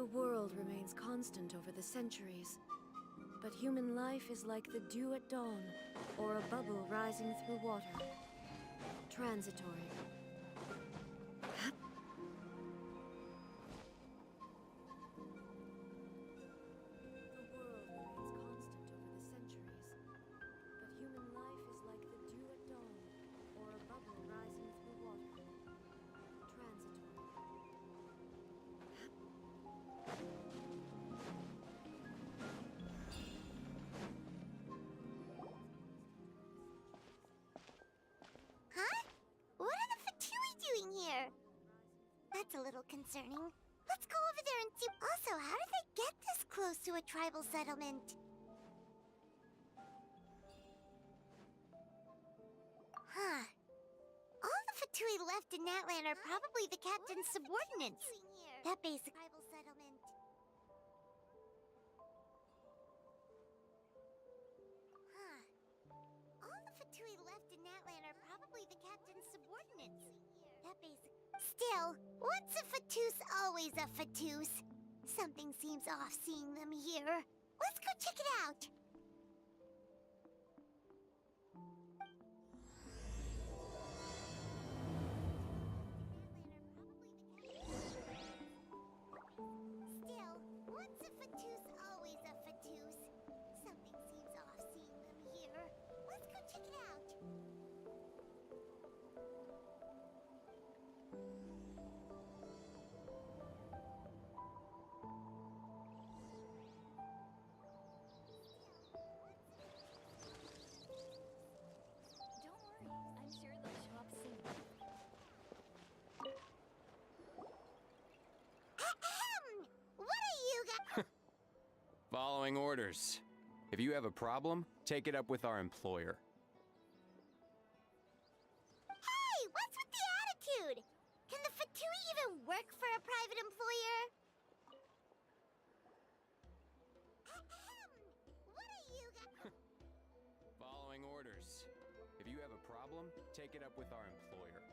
The world remains constant over the centuries, but human life is like the dew at dawn, or a bubble rising through water. Transitory. That's a little concerning. Let's go over there and see. Also, how did they get this close to a tribal settlement? Huh. All the Fatui left in Natlan are probably the captain's subordinates. That basic tribal settlement. Huh. All the Fatui left in Natlan are probably the captain's subordinates. That basic. Still, once a Fatus, always a Fatus. Something seems off seeing them here. Let's go check it out. Still, once a Fatus, always a Fatus. Something seems off seeing them here. Let's go check it out. Following orders. If you have a problem, take it up with our employer. Hey, what's with the attitude? Can the Fatui even work for a private employer? What are you guys? Following orders. If you have a problem, take it up with our employer.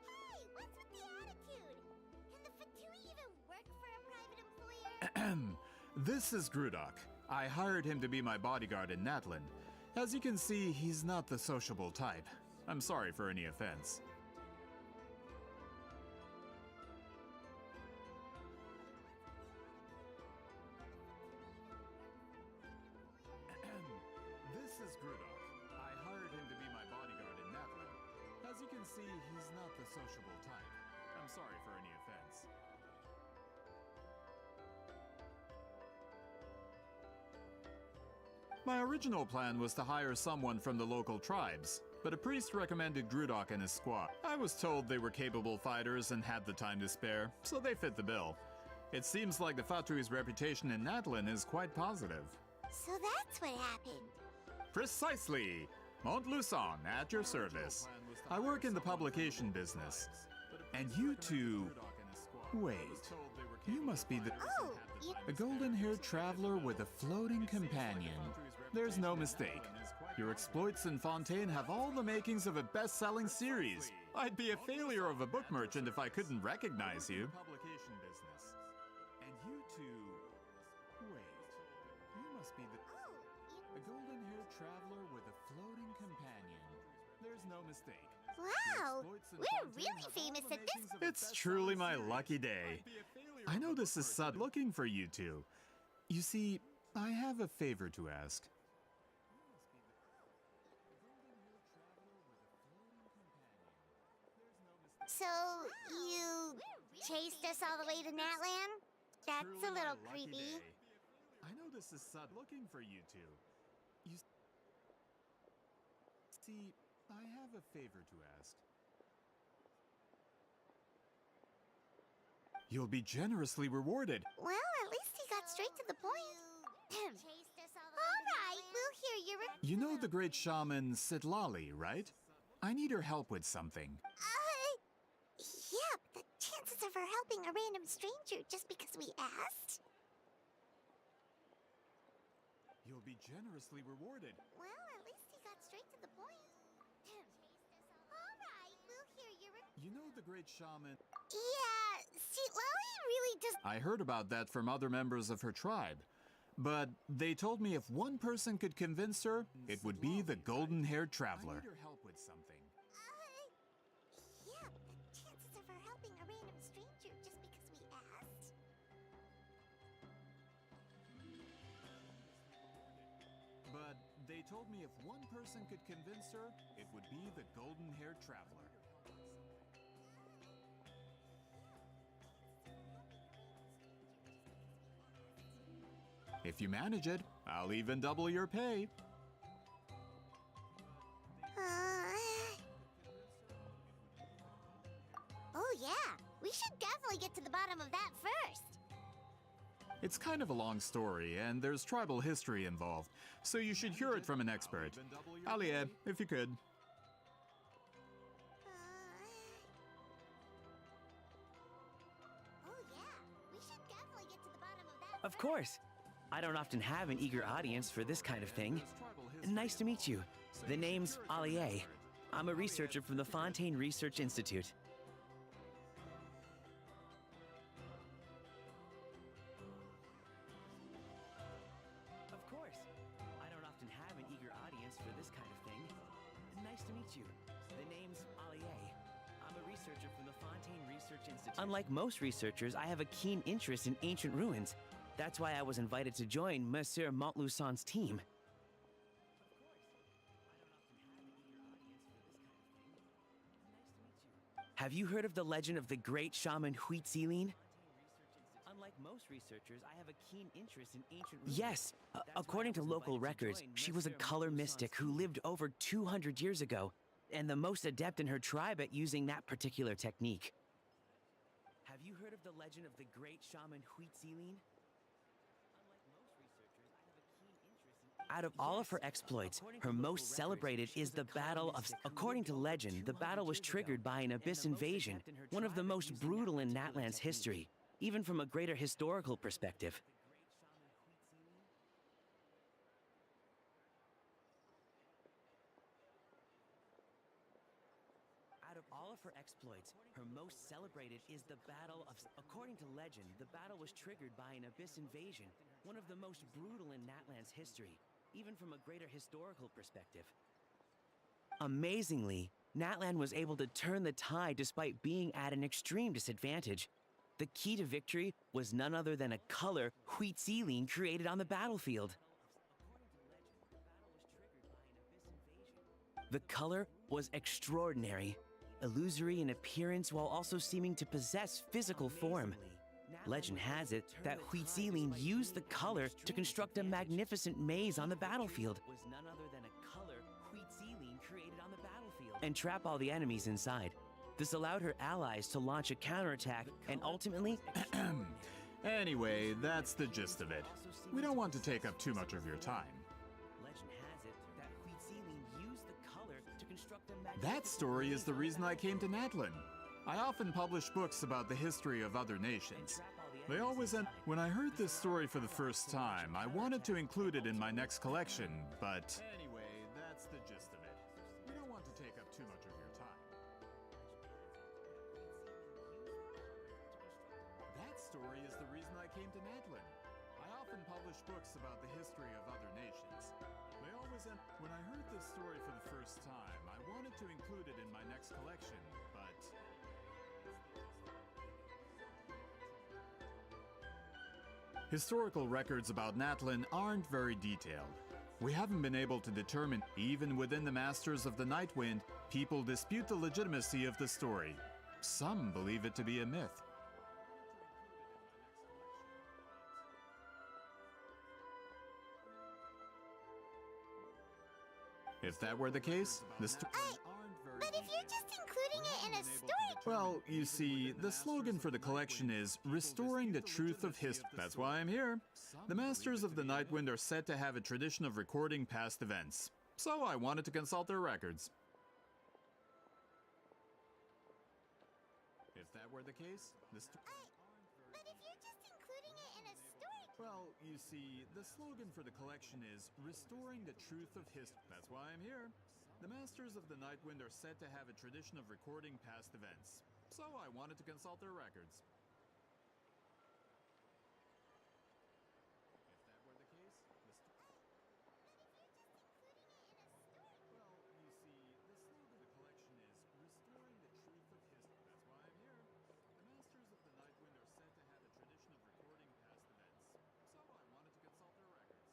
Hey, what's with the attitude? Can the Fatui even work for a private employer? This is Grudok. I hired him to be my bodyguard in Natlan. As you can see, he's not the sociable type. I'm sorry for any offense. This is Grudok. I hired him to be my bodyguard in Natlan. As you can see, he's not the sociable type. I'm sorry for any offense. My original plan was to hire someone from the local tribes, but a priest recommended Grudok and his squad. I was told they were capable fighters and had the time to spare, so they fit the bill. It seems like the Fatui's reputation in Natlan is quite positive. So that's what happened. Precisely! Montluçon, at your service. I work in the publication business. And you two... Wait, you must be the... Oh, A golden-haired traveler with a floating companion. There's no mistake. Your exploits in Fontaine have all the makings of a best-selling series. I'd be a failure of a book merchant if I couldn't recognize you. Publication business. And you two... Wait, you must be the... A golden-haired traveler with a floating companion. There's no mistake. Wow, we're really famous at this. It's truly my lucky day. I know this is sudden looking for you two. You see, I have a favor to ask. So, you chased us all the way to Natlan? That's a little creepy. I know this is sudden looking for you two. You see, I have a favor to ask. You'll be generously rewarded. Well, at least he got straight to the point. All right, we'll hear your... You know the great shaman Citali, right? I need her help with something. Yeah, but the chances of her helping a random stranger just because we asked? You'll be generously rewarded. Well, at least he got straight to the point. All right, we'll hear your... You you know the great shaman? Yeah, Citali really just... I heard about that from other members of her tribe. But they told me if one person could convince her, it would be the golden-haired traveler. I need her help with something. Yeah, but the chances of her helping a random stranger just because we asked... But they told me if one person could convince her, it would be the golden-haired traveler. If you manage it, I'll even double your pay. Oh yeah, we should definitely get to the bottom of that first. It's kind of a long story, and there's tribal history involved, so you should hear it from an expert. Alie, if you could. Oh yeah, we should definitely get to the bottom of that Of course. I don't often have an eager audience for this kind of thing. Nice to meet you. The name's Alie. I'm a researcher from the Fontaine Research Institute. Of course. I don't often have an eager audience for this kind of thing. Nice to meet you. The name's Alie. I'm a researcher from the Fontaine Research Institute. Unlike most researchers, I have a keen interest in ancient ruins. That's why I was invited to join Monsieur Montluçon's team. Have you heard of the legend of the great shaman Citali? Unlike most researchers, I have a keen interest in ancient ruins. Yes, according to local records, she was a color mystic who lived over 200 years ago, and the most adept in her tribe at using that particular technique. Have you heard of the legend of the great shaman Citali? Out of all of her exploits, her most celebrated is the Battle of... According to legend, the battle was triggered by an abyss invasion, one of the most brutal in Natlan's history, even from a greater historical perspective. Out of all of her exploits, her most celebrated is the Battle of... According to legend, the battle was triggered by an abyss invasion, one of the most brutal in Natlan's history, even from a greater historical perspective. Amazingly, Natlan was able to turn the tide despite being at an extreme disadvantage. The key to victory was none other than a color Citali created on the battlefield. The color was extraordinary, illusory in appearance while also seeming to possess physical form. Legend has it that Citali used the color to construct a magnificent maze on the battlefield. Was none other than a color Citali created on the battlefield and trap all the enemies inside. This allowed her allies to launch a counterattack and ultimately... Anyway, that's the gist of it. We don't want to take up too much of your time. Legend has it that Citali used the color to construct a That story is the reason I came to Natlan. I often publish books about the history of other nations. They always end... When I heard this story for the first time, I wanted to include it in my next collection, but... Anyway, that's the gist of it. We don't want to take up too much of your time. That story is the reason I came to Natlan. I often publish books about the history of other nations. They always end... When I heard this story for the first time, I wanted to include it in my next collection, but... Historical records about Natlan aren't very detailed. We haven't been able to determine, even within the Masters of the Nightwind, people dispute the legitimacy of the story. Some believe it to be a myth. If that were the case, the story... But if you're just including it in a story... Well, you see, the slogan for the collection is Restoring the Truth of History. That's why I'm here. The Masters of the Nightwind are said to have a tradition of recording past events, so I wanted to consult their records. If that were the case, the But if you're just including it in a story... Well, you see, the slogan for the collection is Restoring the Truth of History. That's why I'm here. The Masters of the Nightwind are said to have a tradition of recording past events, so I wanted to consult their records. If that were the case, Well, you see, the slogan of the collection is Restoring the Truth of History. That's why I'm here. The Masters of the Nightwind are said to have a tradition of recording past events, so I wanted to consult their records.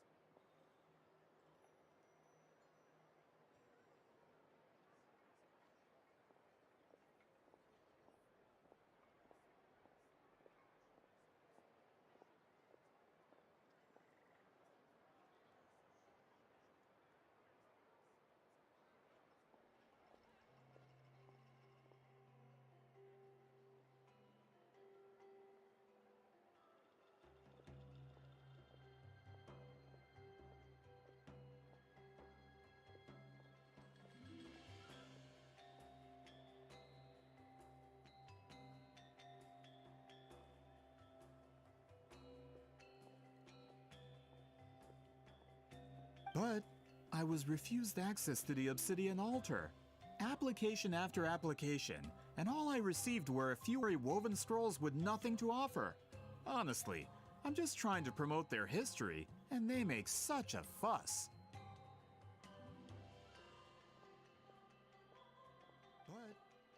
But I was refused access to the Obsidian Altar. Application after application, and all I received were a few woven scrolls with nothing to offer. Honestly, I'm just trying to promote their history, and they make such a fuss. But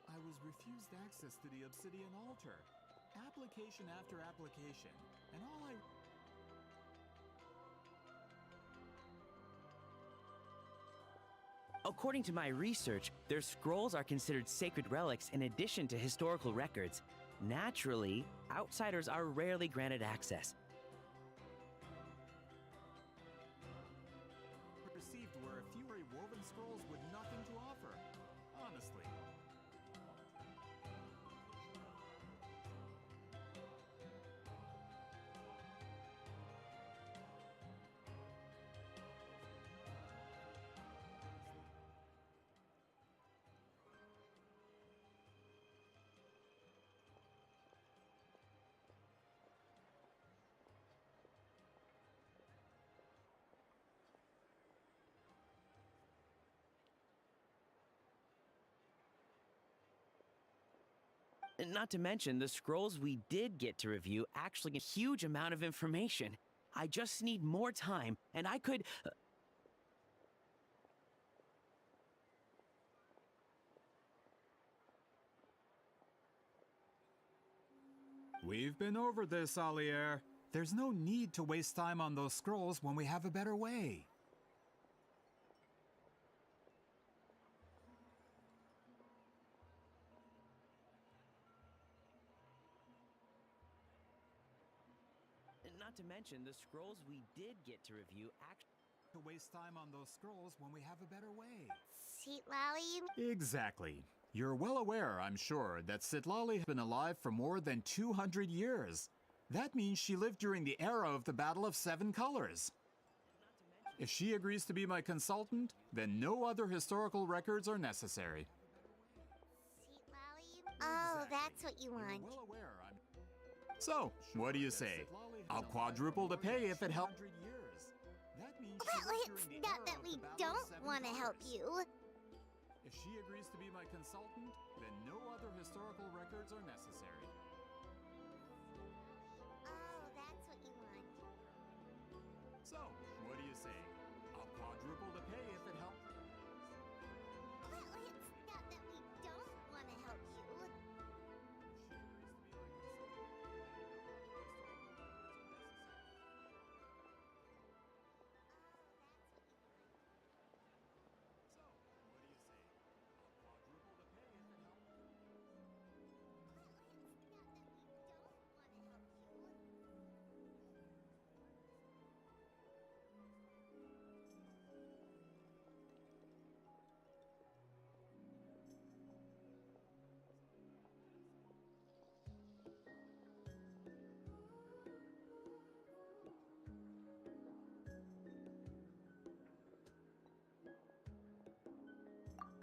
I was refused access to the Obsidian Altar. Application after application, and all I... According to my research, their scrolls are considered sacred relics in addition to historical records. Naturally, outsiders are rarely granted access. Received were a few woven scrolls with nothing to offer. Honestly. Not to mention, the scrolls we did get to review actually a huge amount of information. I just need more time, and I could... We've been over this, Allier. There's no need to waste time on those scrolls when we have a better way. Not to mention, the scrolls we did get to review actually... To waste time on those scrolls when we have a better way. Citali, Exactly. You're well aware, I'm sure, that Citali has been alive for more than 200 years. That means she lived during the era of the Battle of Seven Colors. If she agrees to be my consultant, then no other historical records are necessary. Oh, that's what you You're want. well aware, So, what do you say? I'll quadruple the pay if it helps. That means she Well, lived it's during the not era that of we the Battle of don't Seven want to help Colors. you. If she agrees to be my consultant, then no other historical records are necessary. Oh, that's what you want. So, what do you say? I'll quadruple the pay if it helps. Well, it's not that we don't want to help you.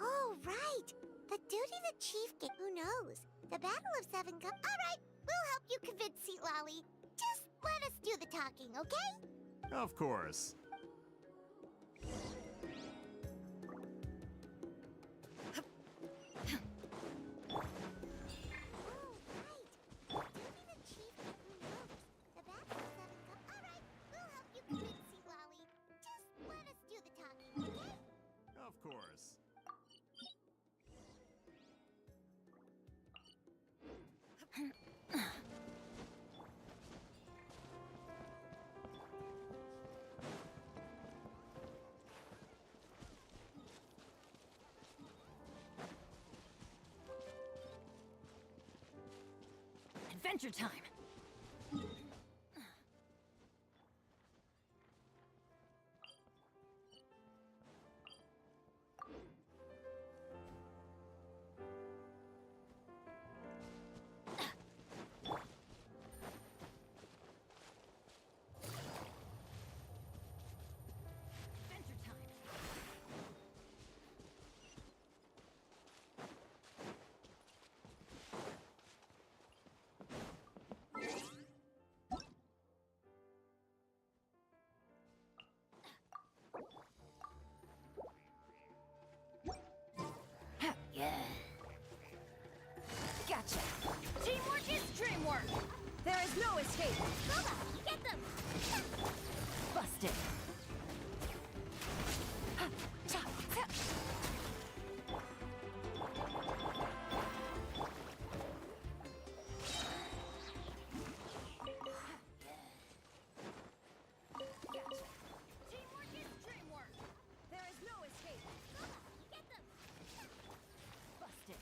Oh, right. The duty the chief gave. Who knows? The Battle of Seven All right, we'll help you convince Citali. Just let us do the talking, okay? Of course. course. Adventure time! Adventure time! Yeah. Gotcha. Teamwork is dreamwork. There is no escape. Lola, get them! Busted. Ha, cha, cha. Gotcha. Teamwork is dreamwork. There is no escape. Lola, get them! Busted.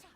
Cha, cha.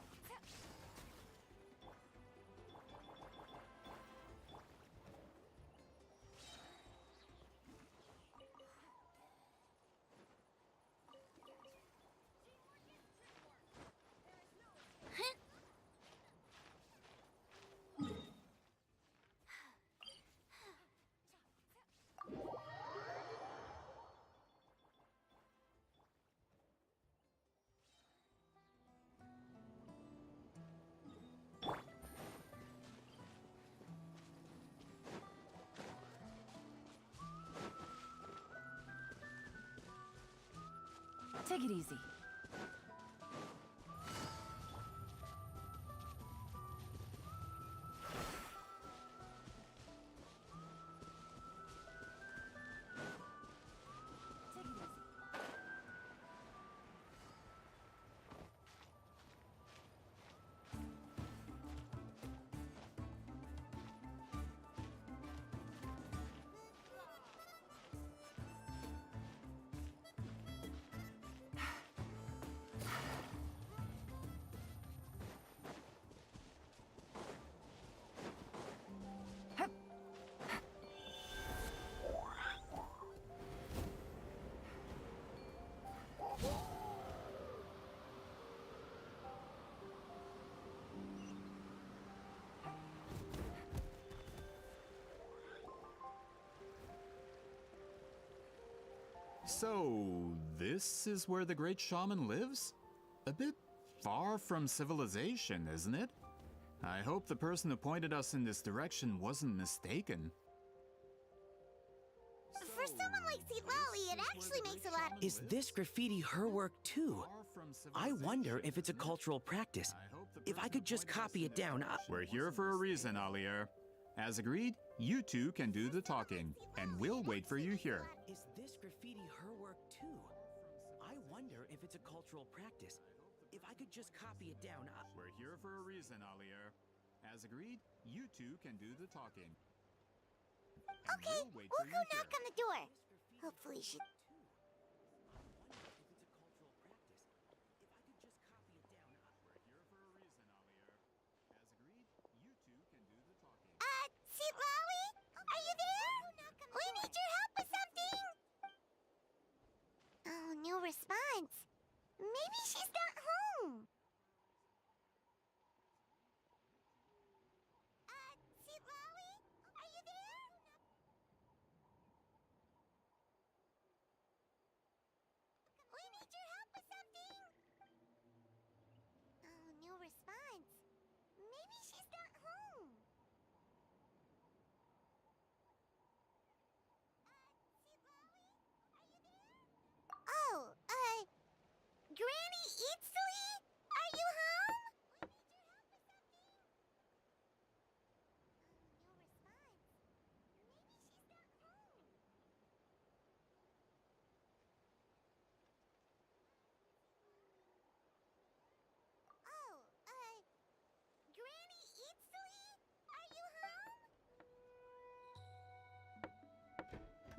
Take it easy. Take it easy. So, this is where the great shaman lives? A bit far from civilization, isn't it? I hope the person who pointed us in this direction wasn't mistaken. For someone like Citali, it actually makes a lot. Is this graffiti her work too? I wonder if it's a cultural practice. If I could just copy it down, We're here for a reason, Alier. As agreed, you two can do the talking, and we'll wait for you here. Is this graffiti her work too? I wonder if it's a cultural practice. If I could just copy it down, We're here for a reason, Alier. As agreed, you two can do the talking. And Okay, we'll wait we'll for go you knock here. on the door. Hopefully she... Citali? Are you there? We need your help with something! Oh, no response. Maybe she's not home. Citali? Are you there?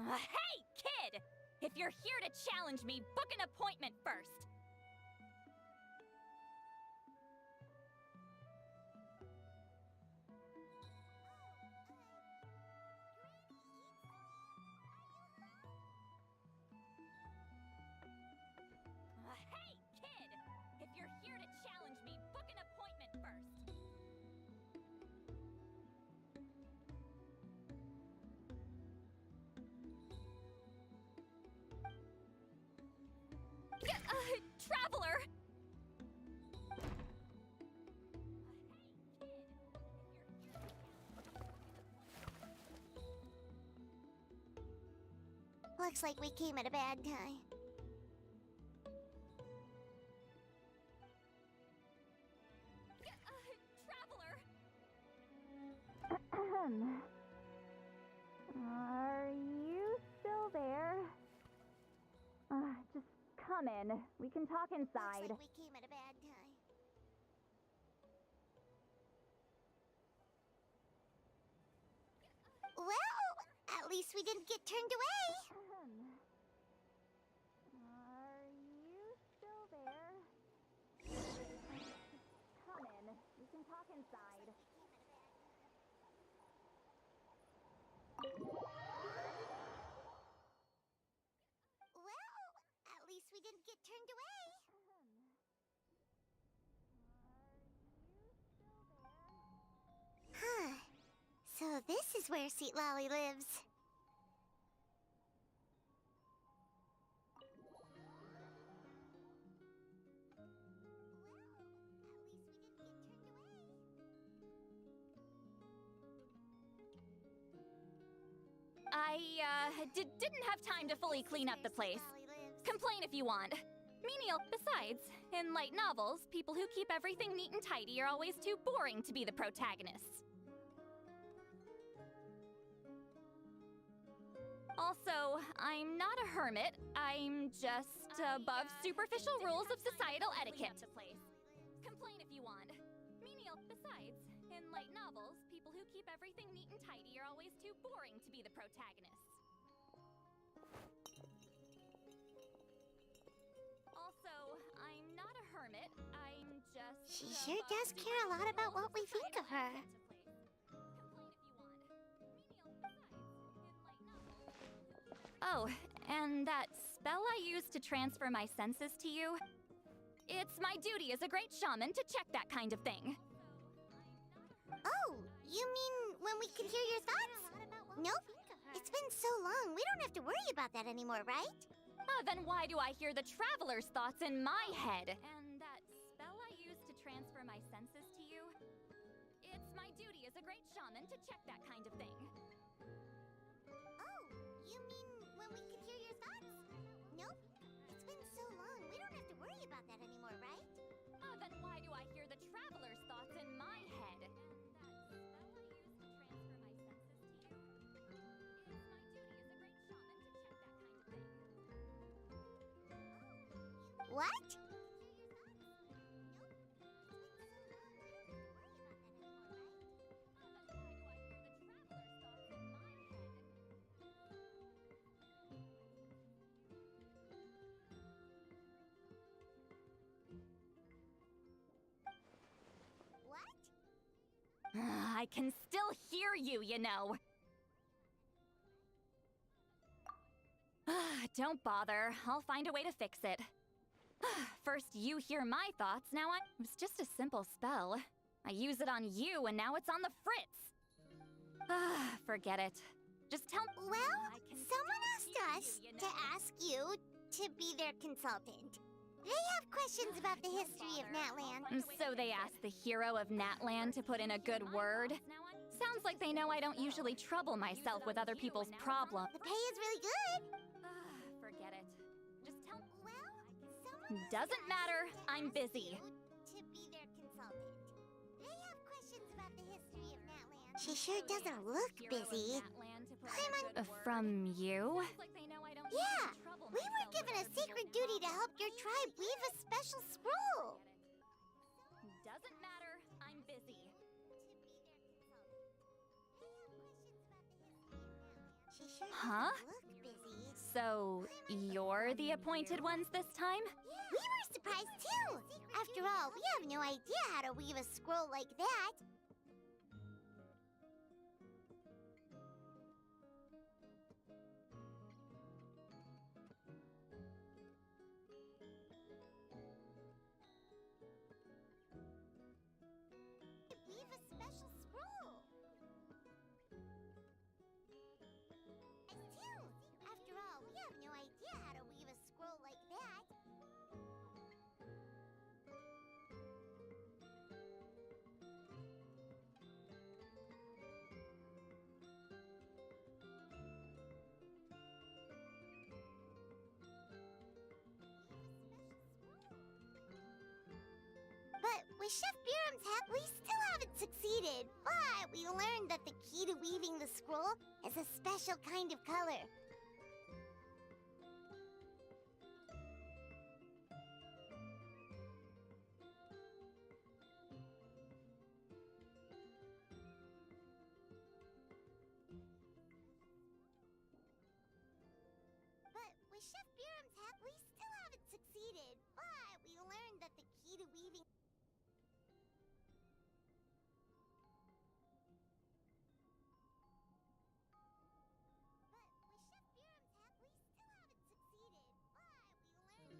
Hey, kid! If you're here to challenge me, book an appointment first. Hey, kid! If you're here to challenge me, book an appointment first. Traveler! Looks like we came at a bad time. Traveler! Are you still there? Just come in. We can talk inside. Looks like we came at a bad time. Well, at least we didn't get turned away. Are you still there? Come in. We can talk inside. Well, at least we didn't get turned away. Huh. So this is where Citali lives. I didn't have time to fully clean up the place. Complain if you want. Menial. Besides, in light novels, people who keep everything neat and tidy are always too boring to be the protagonists. Also, I'm not a hermit. I'm just above superficial rules of societal etiquette. Complain if you want. Menial. Besides, in light novels, people who keep everything neat and tidy are always too boring to be the protagonists. Also, I'm not a hermit. I'm just... She sure does care a lot about what we think of her. Oh, and that spell I used to transfer my senses to you? It's my duty as a great shaman to check that kind of thing. Oh, you mean when we can hear your thoughts? Nope. It's been so long, we don't have to worry about that anymore, right? Then why do I hear the traveler's thoughts in my head? And that spell I used to transfer my senses to you? It's my duty as a great shaman to check that kind of thing. Oh, you mean when we can hear your thoughts? Nope. It's been so long, we don't have to worry about that anymore, right? Then why do I hear the traveler's thoughts in my head? And What? I can still hear you, you know. Don't bother. I'll find a way to fix it. First you hear my thoughts, now it was just a simple spell. I use it on you and now it's on the fritz. Forget it. Just tell me. Well, someone asked us to ask you to be their consultant. They have questions about the history of Natland. So they asked the hero of Natland to put in a good word? Sounds like they know I don't usually trouble myself with other people's problems. The pay is really good. Forget it. Just tell me. Well, someone Doesn't matter. I'm busy. to be their consultant. They have questions about the history of Natland. She sure doesn't look busy. From you? Yeah, we were given a sacred duty to help your tribe weave a special scroll. Doesn't matter. I'm busy. She Sure Huh? doesn't look busy. So, you're the appointed ones this time? We were surprised too! After all, we have no idea how to weave a scroll like that. Weave a special scroll. Too. After all, we have no idea how to weave a scroll like that. But with Chef Biram's help, we still haven't succeeded. But we learned that the key to weaving the scroll is a special kind of color. But with Chef Biram's help, we still haven't succeeded. But we learned that the key to weaving... But with Chef Biram's help, we still haven't succeeded. But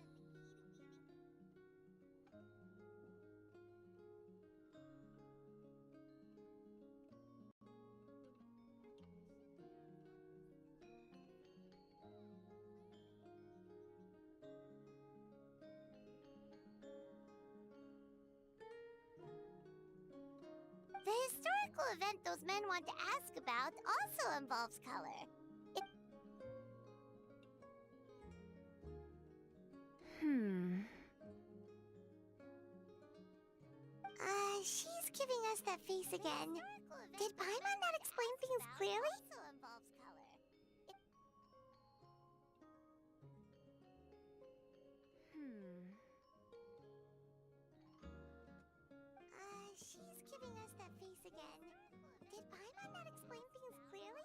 we learned that the key to weaving... The historical event those men want to ask about also involves color. She's giving us that face again. Did Paimon not explain things clearly? Also involves color. She's giving us that face again. Did Paimon not explain things clearly?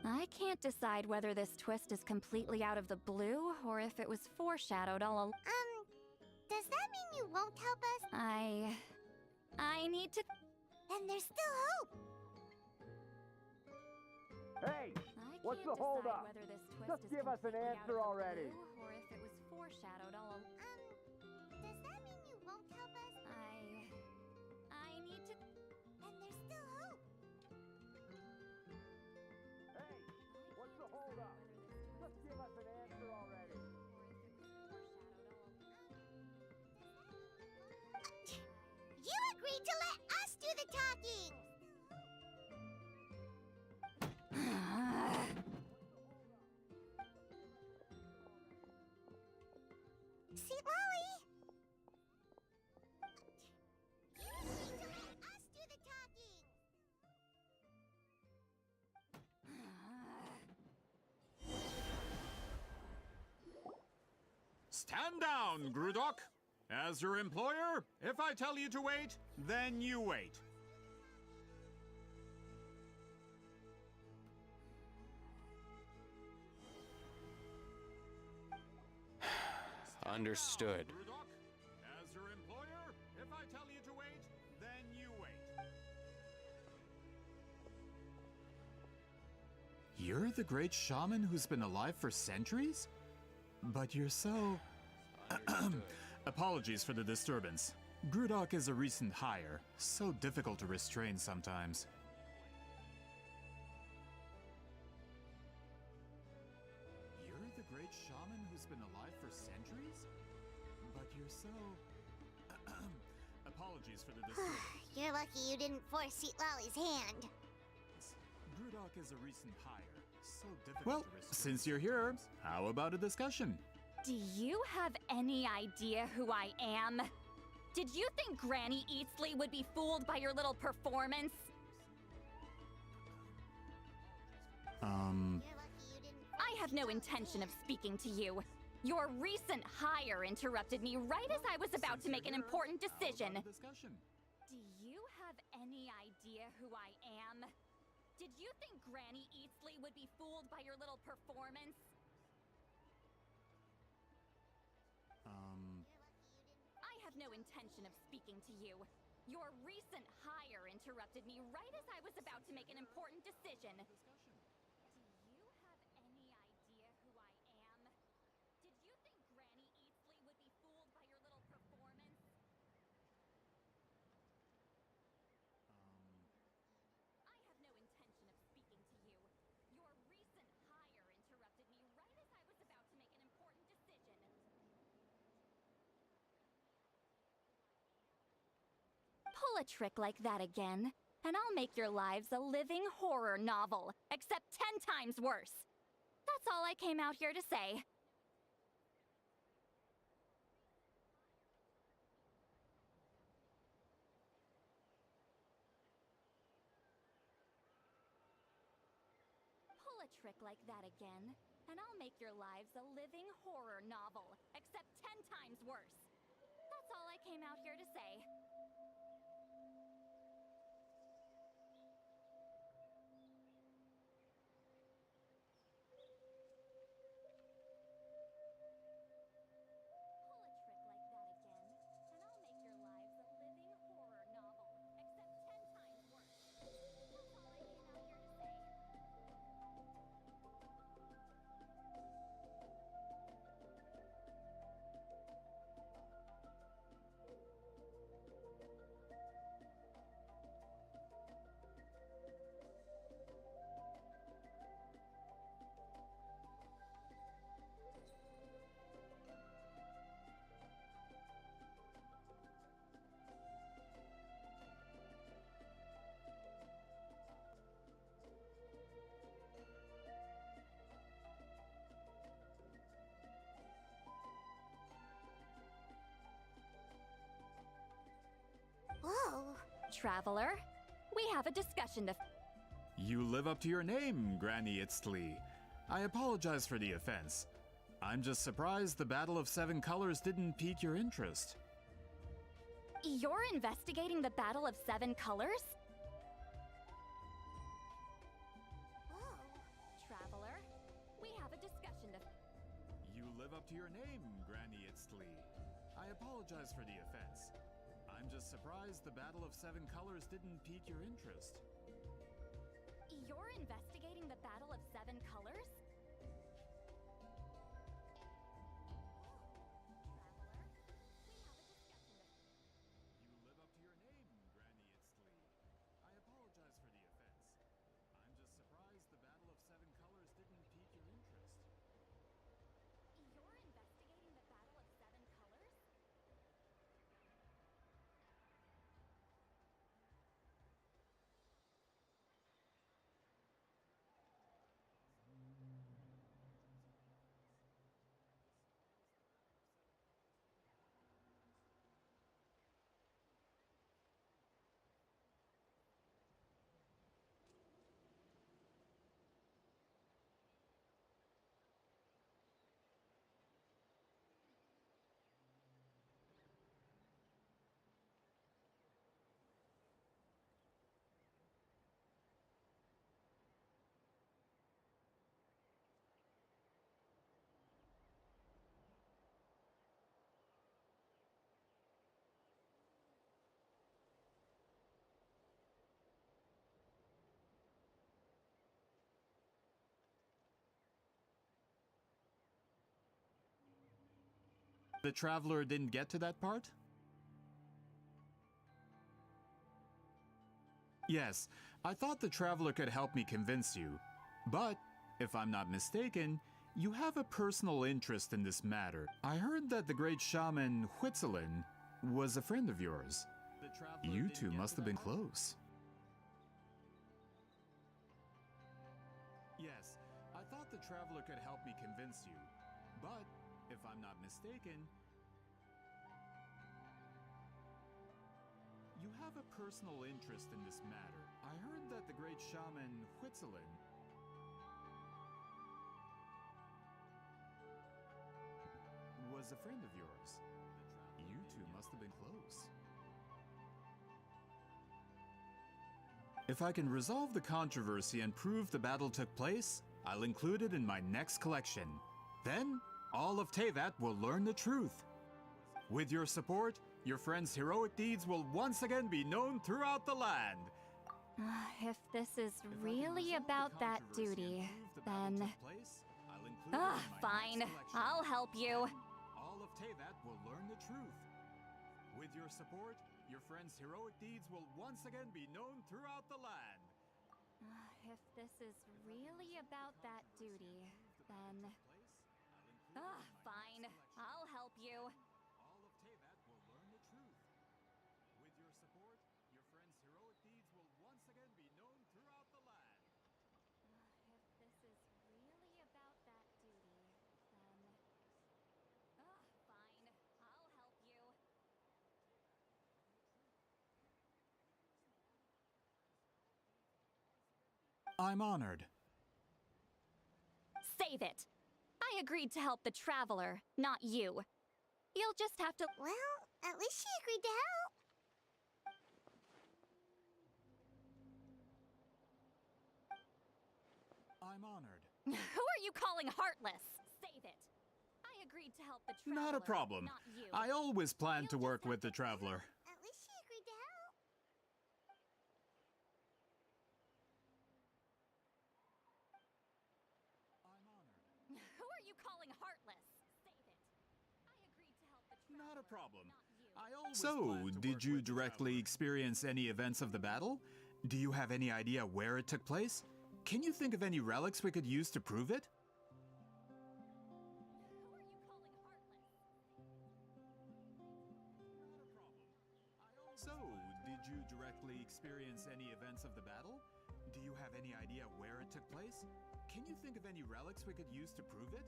I can't decide whether this twist is completely out of the blue or if it was foreshadowed all along. Does that mean you won't help us? I need to. Then there's still hope. Hey! I What's can't the hold decide up? whether this twist Just is give us an completely out answer of the already. blue or if it was foreshadowed all along. Does that mean you won't help us? I need to. Then there's still hope. Hey! What's the hold up? Just give us an answer already. You agreed to let us do the talking! Citali! You agreed to let us do the talking! Stand down, Grudok. As your employer, if I tell you to wait, then you wait. Understood. Grudok, as your employer, if I tell you to wait, then you wait. You're the great shaman who's been alive for centuries? But you're so... Apologies for the disturbance. Grudok is a recent hire, so difficult to restrain sometimes. You're the great shaman who's been alive for centuries? But you're so... Apologies for the disturbance. You're lucky you didn't force Citlali's hand. Grudok is a recent hire, so difficult well, to restrain. Since you're here, how about a discussion? Do you have any idea who I am? Did you think Granny Eastley would be fooled by your little performance? have no intention of speaking to you. Your recent hire interrupted me right as I was about to make an important decision. Do you have any idea who I am? Did you think Granny Eastley would be fooled by your little performance? I have no intention of speaking to you. Your recent hire interrupted me right as I was about to make an important decision. Do you have any idea who I am? Did you think Granny Eastley would be fooled by your little performance? I have no intention of speaking to you. Your recent hire interrupted me right as I was about to make an important decision. Pull a trick like that again, and I'll make your lives a living horror novel, except 10 times worse. That's all I came out here to say. Pull a trick like that again, and I'll make your lives a living horror novel, except 10 times worse. That's all I came out here to say. Whoa. Traveler, we have a discussion to... You live up to your name, Granny Eastley. I apologize for the offense. I'm just surprised the Battle of Seven Colors didn't pique your interest. You're investigating the Battle of Seven Colors? Whoa. Traveler, we have a discussion to... You live up to your name, Granny Eastley. I apologize for the offense. I'm just surprised the Battle of Seven Colors didn't pique your interest. You're investigating the Battle of Seven Colors? Traveler, we have a discussion to... You live up to your name, Granny Eastley. I apologize for the offense. I'm just surprised the Battle of Seven Colors didn't pique your interest. You're investigating the Battle of Seven Colors? The Traveler didn't get to that part? Yes, I thought the Traveler could help me convince you. But, if I'm not mistaken, you have a personal interest in this matter. I heard that the great shaman Huitzilin was a friend of yours. You two must have been close. Yes, I thought the Traveler could help me convince you. But, if I'm not mistaken, you have a personal interest in this matter. I heard that the great shaman Huitzilin was a friend of yours. You two must have been close. If I can resolve the controversy and prove the battle took place, I'll include it in my next collection. Then, all of Teyvat will learn the truth. With your support, your friend's heroic deeds will once again be known throughout the land. If this is really about that duty, then... fine. I'll help you. All of Teyvat will learn the truth. With your support, your friend's heroic deeds will once again be known throughout the land. If this is really about that duty, then... fine. I'll help you. All of Teyvat will learn the truth. With your support, your friend's heroic deeds will once again be known throughout the land. If this is really about that duty, then... fine. I'll help you. I'm honored. Save it! I agreed to help the Traveler, not you. You'll just have to... Well, at least she agreed to help. I'm honored. Who are you calling heartless? Save it! I agreed to help the Traveler, Not a problem. not you. I always plan to work with the Traveler. At least she agreed to help. I'm honored. Who are you calling heartless? Save it! I agreed to help the Traveler, Not a problem. not you. I always plan to did work you with the directly Traveler. experience any events of the battle? Do you have any idea where it took place? Can you think of any relics we could use to prove it? Who are you calling heartless? So, did you directly experience any events of the battle? Do you have any idea where it took place? Can you think of any relics we could use to prove it?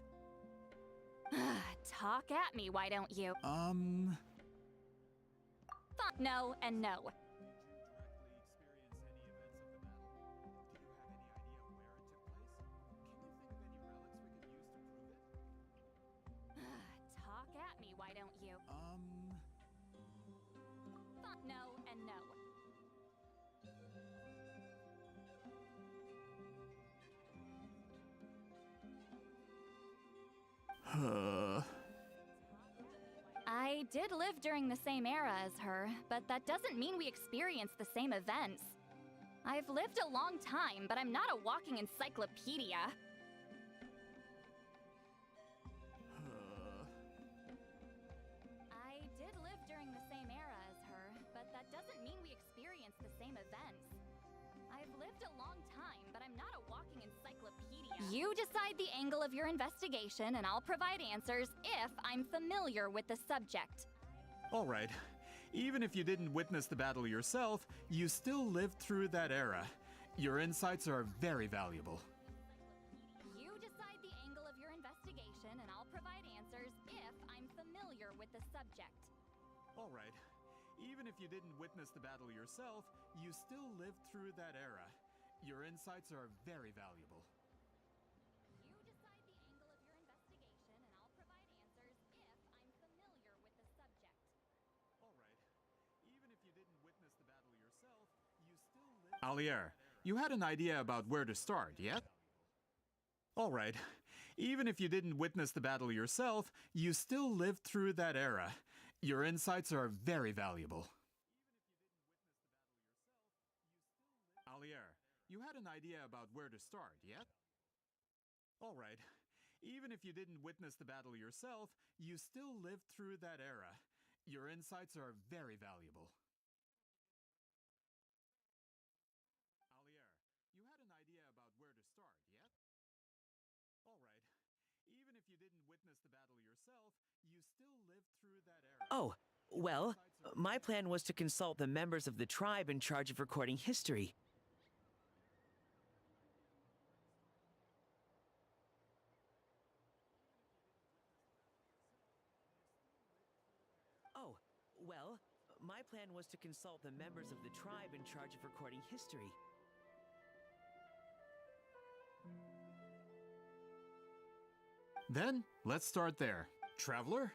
Talk at me, why don't you? No and no. Talk at me, why don't you? No and no. I did live during the same era as her, but that doesn't mean we experienced the same events. I've lived a long time, but I'm not a walking encyclopedia. I did live during the same era as her, but that doesn't mean we experienced the same events. I've lived a long time, but I'm not a walking encyclopedia. You decide the angle of your investigation, and I'll provide answers if I'm familiar with the subject. All right. Even if you didn't witness the battle yourself, you still lived through that era. Your insights are very valuable. You decide the angle of your investigation, and I'll provide answers if I'm familiar with the subject. All right. Even if you didn't witness the battle yourself, you still lived through that era. Your insights are very valuable. You decide the angle of your investigation, and I'll provide answers if I'm familiar with the subject. All right. Even if you didn't witness the battle yourself, you still lived... Alier, you had an idea about where to start, yet? All right. Even if you didn't witness the battle yourself, you still lived through that era. Your insights are very valuable. Alier, you had an idea about where to start, yet? All right. Even if you didn't witness the battle yourself, you still lived through that era. Your insights are very valuable. Alier, you had an idea about where to start, yet? All right. Even if you didn't witness the battle yourself, you still lived through that era. Oh, well, my plan was to consult the members of the tribe in charge of recording history. Oh, well, my plan was to consult the members of the tribe in charge of recording history. Then, let's start there. Traveler,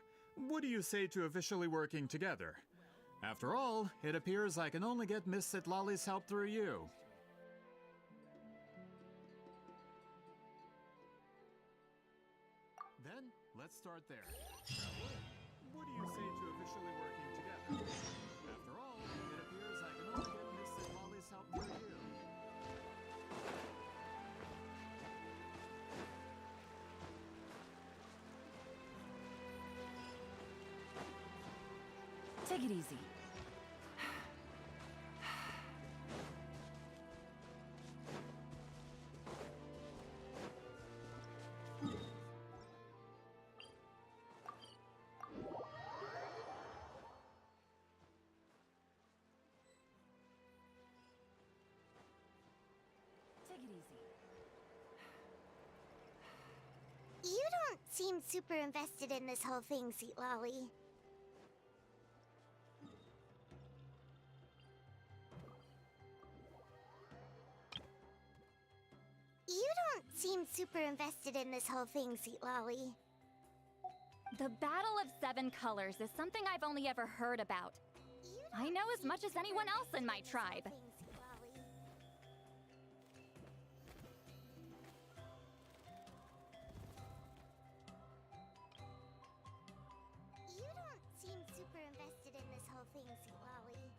what do you say to officially working together? After all, it appears I can only get Miss Citlali's help through you. Then, let's start there. Traveler, what do you say to officially working together? After all, it appears I can only get Miss Citlali's help through you. Take it easy. Take it easy. You don't seem super invested in this whole thing, Citali. You don't seem super invested in this whole thing, Citali. The Battle of Seven Colors is something I've only ever heard about. I know as much as anyone else in my tribe. You don't seem super invested in this whole thing, Citali.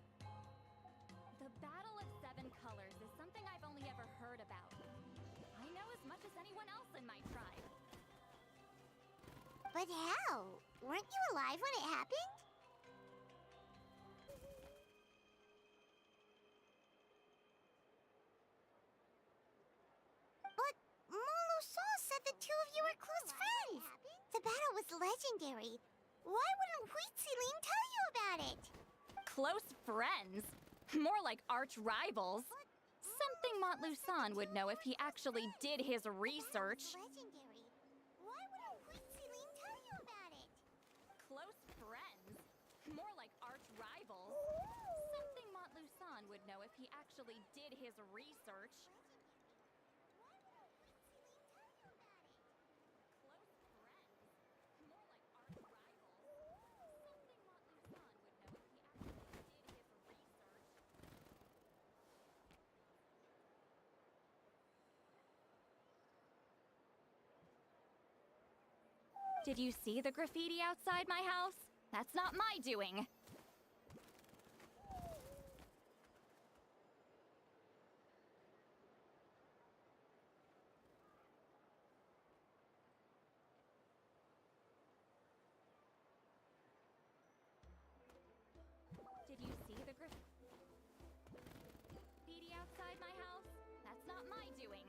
The Battle of Seven Colors is something I've only ever heard about. I know as much as anyone else in my tribe. But how? Weren't you alive when it happened? But Malam said the two of you were close friends. The battle was legendary. Why wouldn't Huitziling tell you about it? Close friends? More like arch rivals. Something Montluçon would know if he actually did his research. Legendary. Why wouldn't Huitziling tell you about it? Close friends? More like arch rivals. Something Montluçon would know if he actually did his research. Did you see the graffiti outside my house? That's not my doing. Did you see the graffiti outside my house? That's not my doing.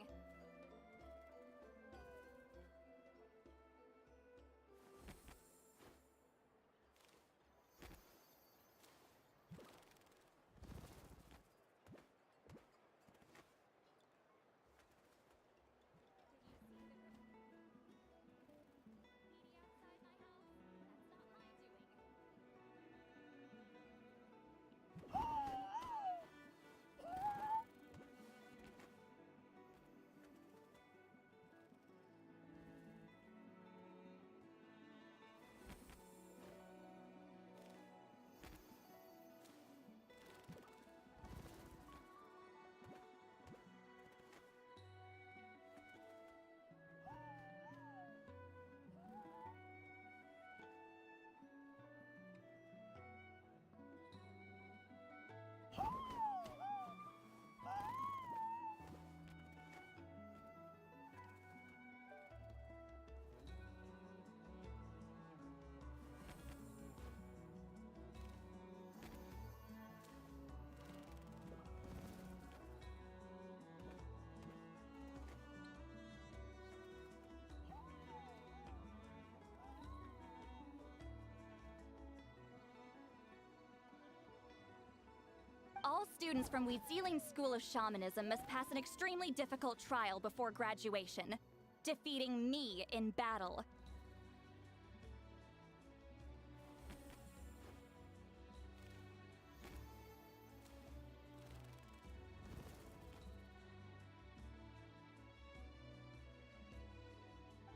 All students from Huitziling's School of Shamanism must pass an extremely difficult trial before graduation, defeating me in battle.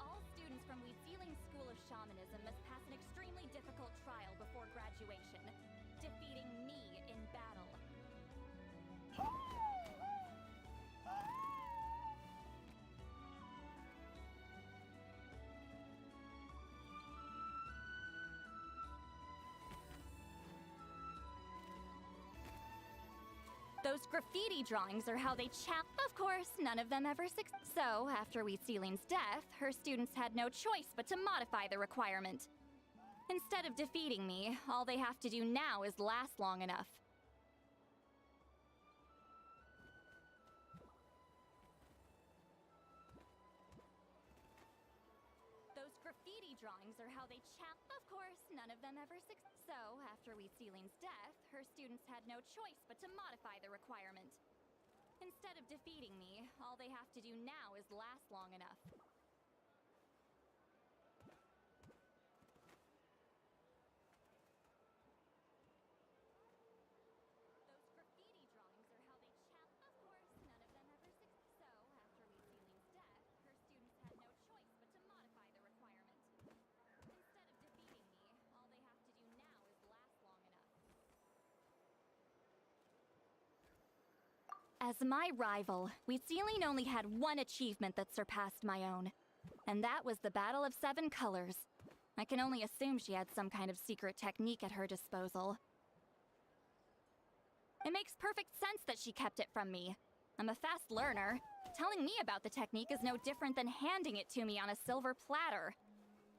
All students from Huitziling's School of Shamanism must pass an extremely difficult Those graffiti drawings are how they Of course, none of them ever So, after Wheatsealing's death, her students had no choice but to modify the requirement. Instead of defeating me, all they have to do now is last long enough. Those graffiti drawings are how they Of course, none of them ever So, after Wheatsealing's death, her students had no choice but to modify the requirement. Instead of defeating me, all they have to do now is last long enough. Those graffiti drawings are how they Of course, none of them ever So, after Wheatsealing's death, her students had no choice but to modify the requirement. Instead of defeating me, all they have to do now is last long enough. As my rival, Wheatsealing only had one achievement that surpassed my own. And that was the Battle of Seven Colors. I can only assume she had some kind of secret technique at her disposal. It makes perfect sense that she kept it from me. I'm a fast learner. Telling me about the technique is no different than handing it to me on a silver platter.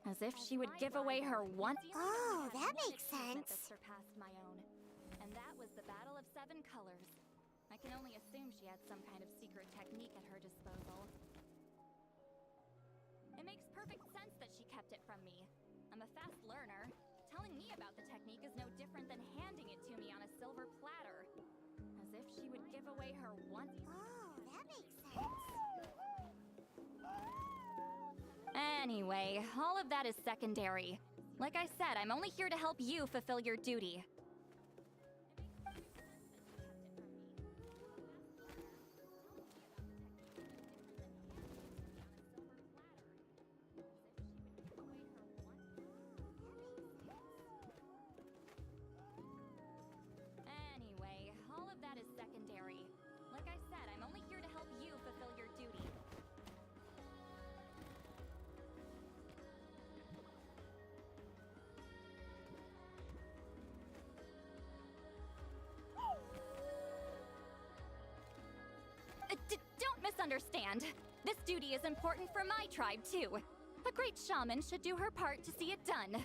As if she would give away her one. Oh, that makes That sense. surpassed my own. And that was the Battle of Seven Colors. I can only assume she had some kind of secret technique at her disposal. It makes perfect sense that she kept it from me. I'm a fast learner. Telling me about the technique is no different than handing it to me on a silver platter. As if she would give away her one. Oh, that makes sense. Anyway, all of that is secondary. Like I said, I'm only here to help you fulfill your duty. Anyway, all of that is secondary. Like I said, I'm only here to help you fulfill your duty. Don't misunderstand. This duty is important for my tribe, too. A great shaman should do her part to see it done.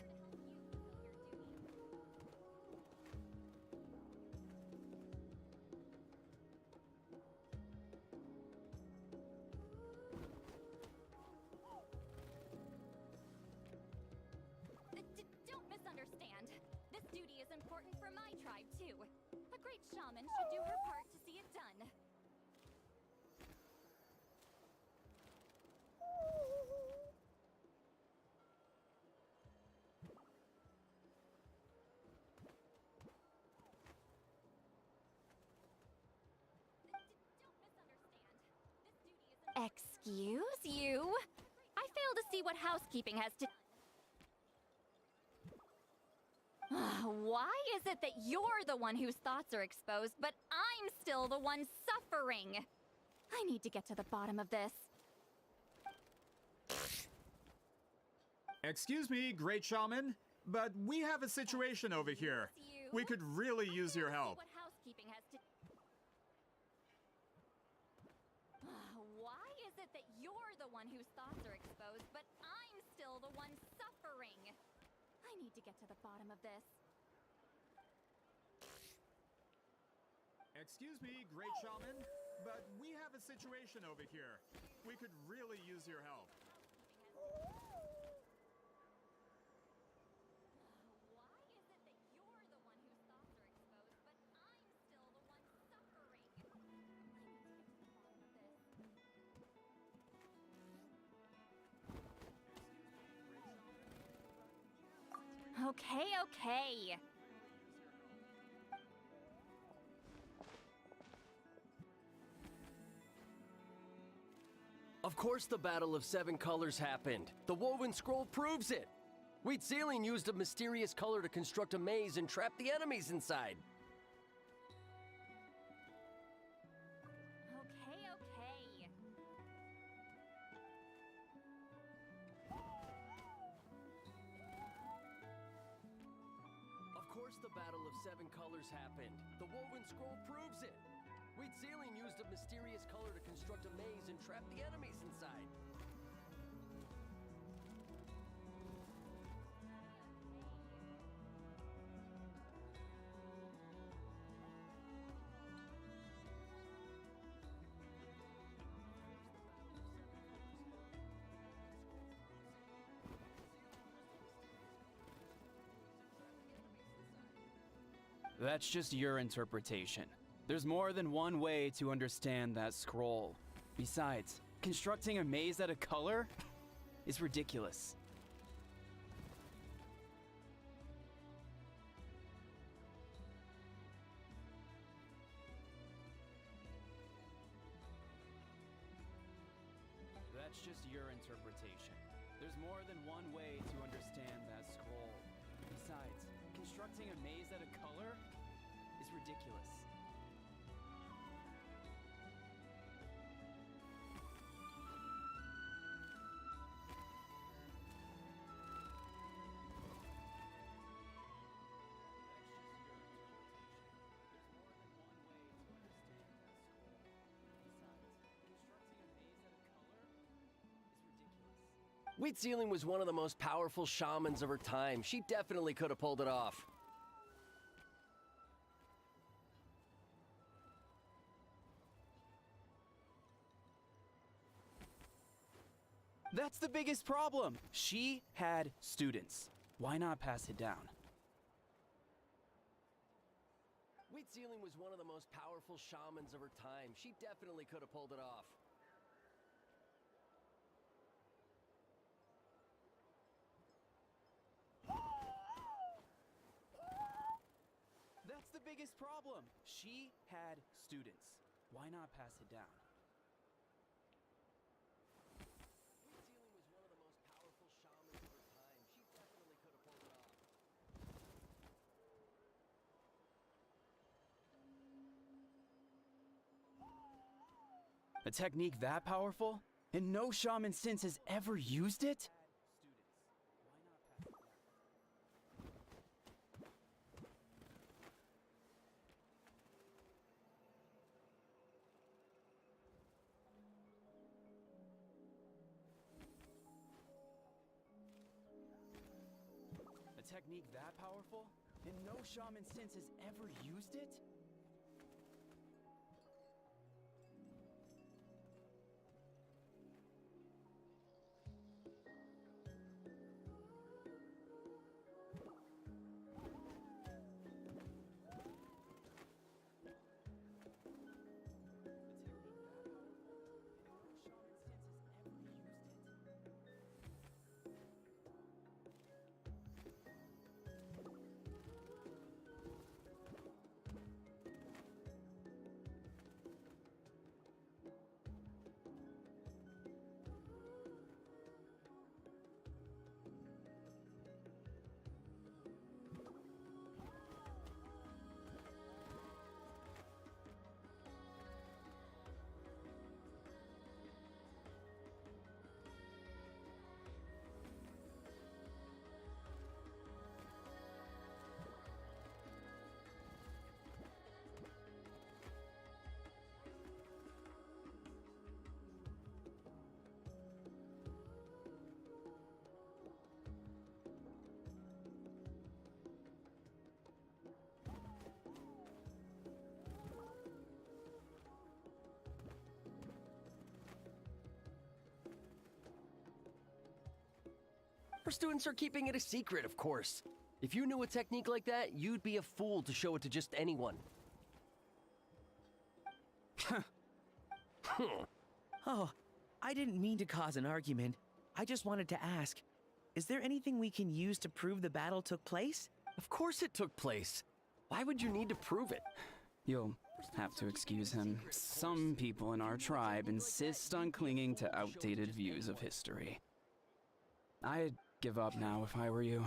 Don't misunderstand. This duty is important for my tribe, too. A great shaman should do her part to see it done. Excuse you? I fail to see what housekeeping has to... Why is it that you're the one whose thoughts are exposed, but I'm still the one suffering? I need to get to the bottom of this. Excuse me, great shaman, but we have a situation over here. We could really use your help. What housekeeping has to... Why is it that you're the one whose thoughts are exposed, but I'm still the one suffering? I need to get to the bottom of this. Excuse me, great shaman, but we have a situation over here. We could really use your help. Why is it that you're the one whose thoughts are exposed, but I'm still the one suffering? I need to get to the bottom of this. Okay. Of course the Battle of Seven Colors happened. The woven scroll proves it. Wheatsealing used a mysterious color to construct a maze and trap the enemies inside. Okay. Of course the Battle of Seven Colors happened. The woven scroll proves it. Wheat ceiling used a mysterious color to construct a maze and trap the enemies inside. That's just your interpretation. There's more than one way to understand that scroll. Besides, constructing a maze out of color is ridiculous. That's just your interpretation. There's more than one way to understand that scroll. Besides, constructing a maze out of color is ridiculous. Wheat ceiling was one of the most powerful shamans of her time. She definitely could have pulled it off. That's the biggest problem. She had students. Why not pass it down? Wheat ceiling was one of the most powerful shamans of her time. She definitely could have pulled it off. That's the biggest problem. She had students. Why not pass it down? Wheat ceiling was one of the most powerful shamans of her time. She definitely could have pulled it off. A technique that powerful? And no shaman since has ever used it? A technique that powerful? And no shaman since has ever used it? Her students are keeping it a secret, of course. If you knew a technique like that, you'd be a fool to show it to just anyone. Oh, I didn't mean to cause an argument. I just wanted to ask, is there anything we can use to prove the battle took place? Of course it took place. Why would you need to prove it? You'll have to excuse him. Some people in our tribe insist on clinging to outdated views of history. I'd give up now if I were you.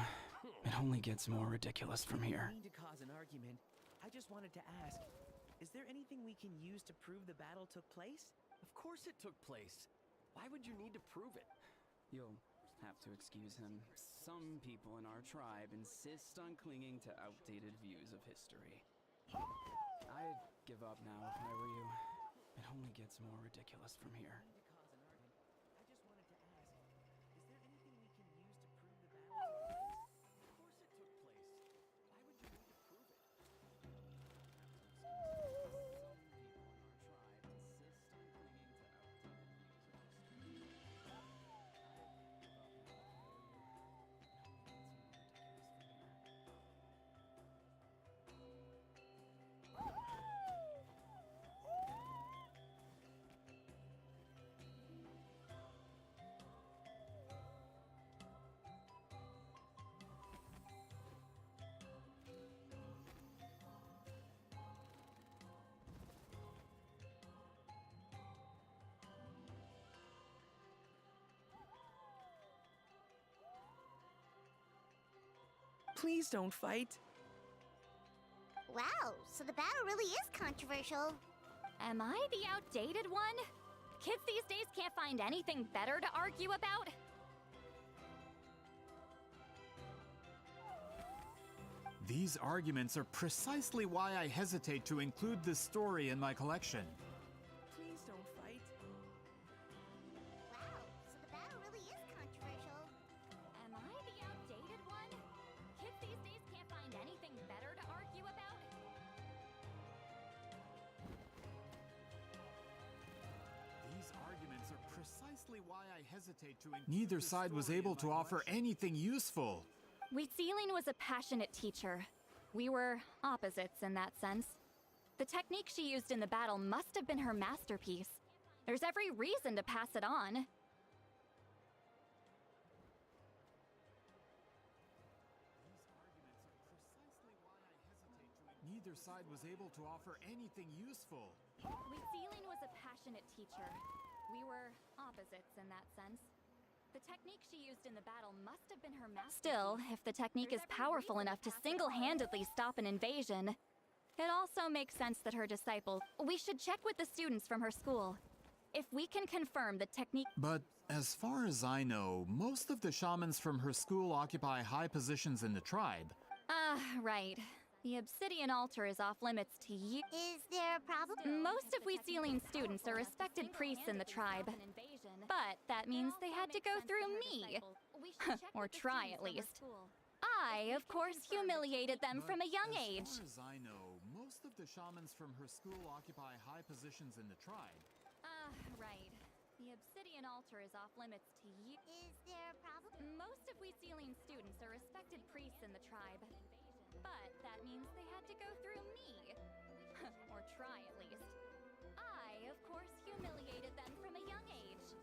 It only gets more ridiculous from here. I didn't mean to cause an argument. I just wanted to ask, is there anything we can use to prove the battle took place? Of course it took place. Why would you need to prove it? You'll have to excuse him. Some people in our tribe insist on clinging to outdated views of history. I'd give up now if I were you. It only gets more ridiculous from here. Please don't fight. Wow, so the battle really is controversial. Am I the outdated one? Kids these days can't find anything better to argue about? These arguments are precisely why I hesitate to include this story in my collection. Please don't fight. Wow, so the battle really is controversial. Am I the outdated one? Kids these days can't find anything better to argue about? These arguments are precisely why I hesitate to include Neither side was able to offer anything useful. Wheatsealing was a passionate teacher. We were opposites in that sense. The technique she used in the battle must have been her masterpiece. There's every reason to pass it on. Neither side was able to offer anything useful. Wheatsealing was a passionate teacher. We were opposites in that sense. The technique she used in the battle must have been her masterpiece. Still, if the technique is powerful enough to single-handedly stop an invasion, it also makes sense that her disciple... We should check with the students from her school. If we can confirm the technique... But as far as I know, most of the shamans from her school occupy high positions in the tribe. Right. The obsidian altar is off limits to you. Is there a problem? Most of Wheatsealing students are respected priests in the tribe. But that means they had to go through me. Or try, at least. I, of course, humiliated them from a young age. As far as I know, most of the shamans from her school occupy high positions in the tribe. Right. The obsidian altar is off limits to you. Is there a problem? Most of Wheatsealing students are respected priests in the tribe. But that means they had to go through me. Or try, at least. I, of course, humiliated them from a young age.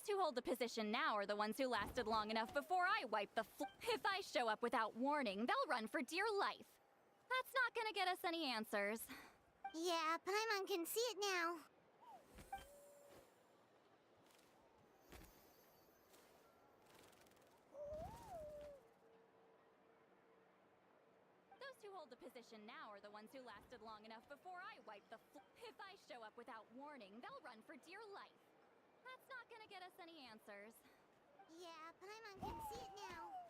Those who hold the position now are the ones who lasted long enough before I wipe the If I show up without warning, they'll run for dear life. That's not gonna get us any answers. Yeah, Paimon can see it now. Those who hold the position now are the ones who lasted long enough before I wipe the If I show up without warning, they'll run for dear life. That's not gonna get us any answers. Yeah, Paimon can see it now.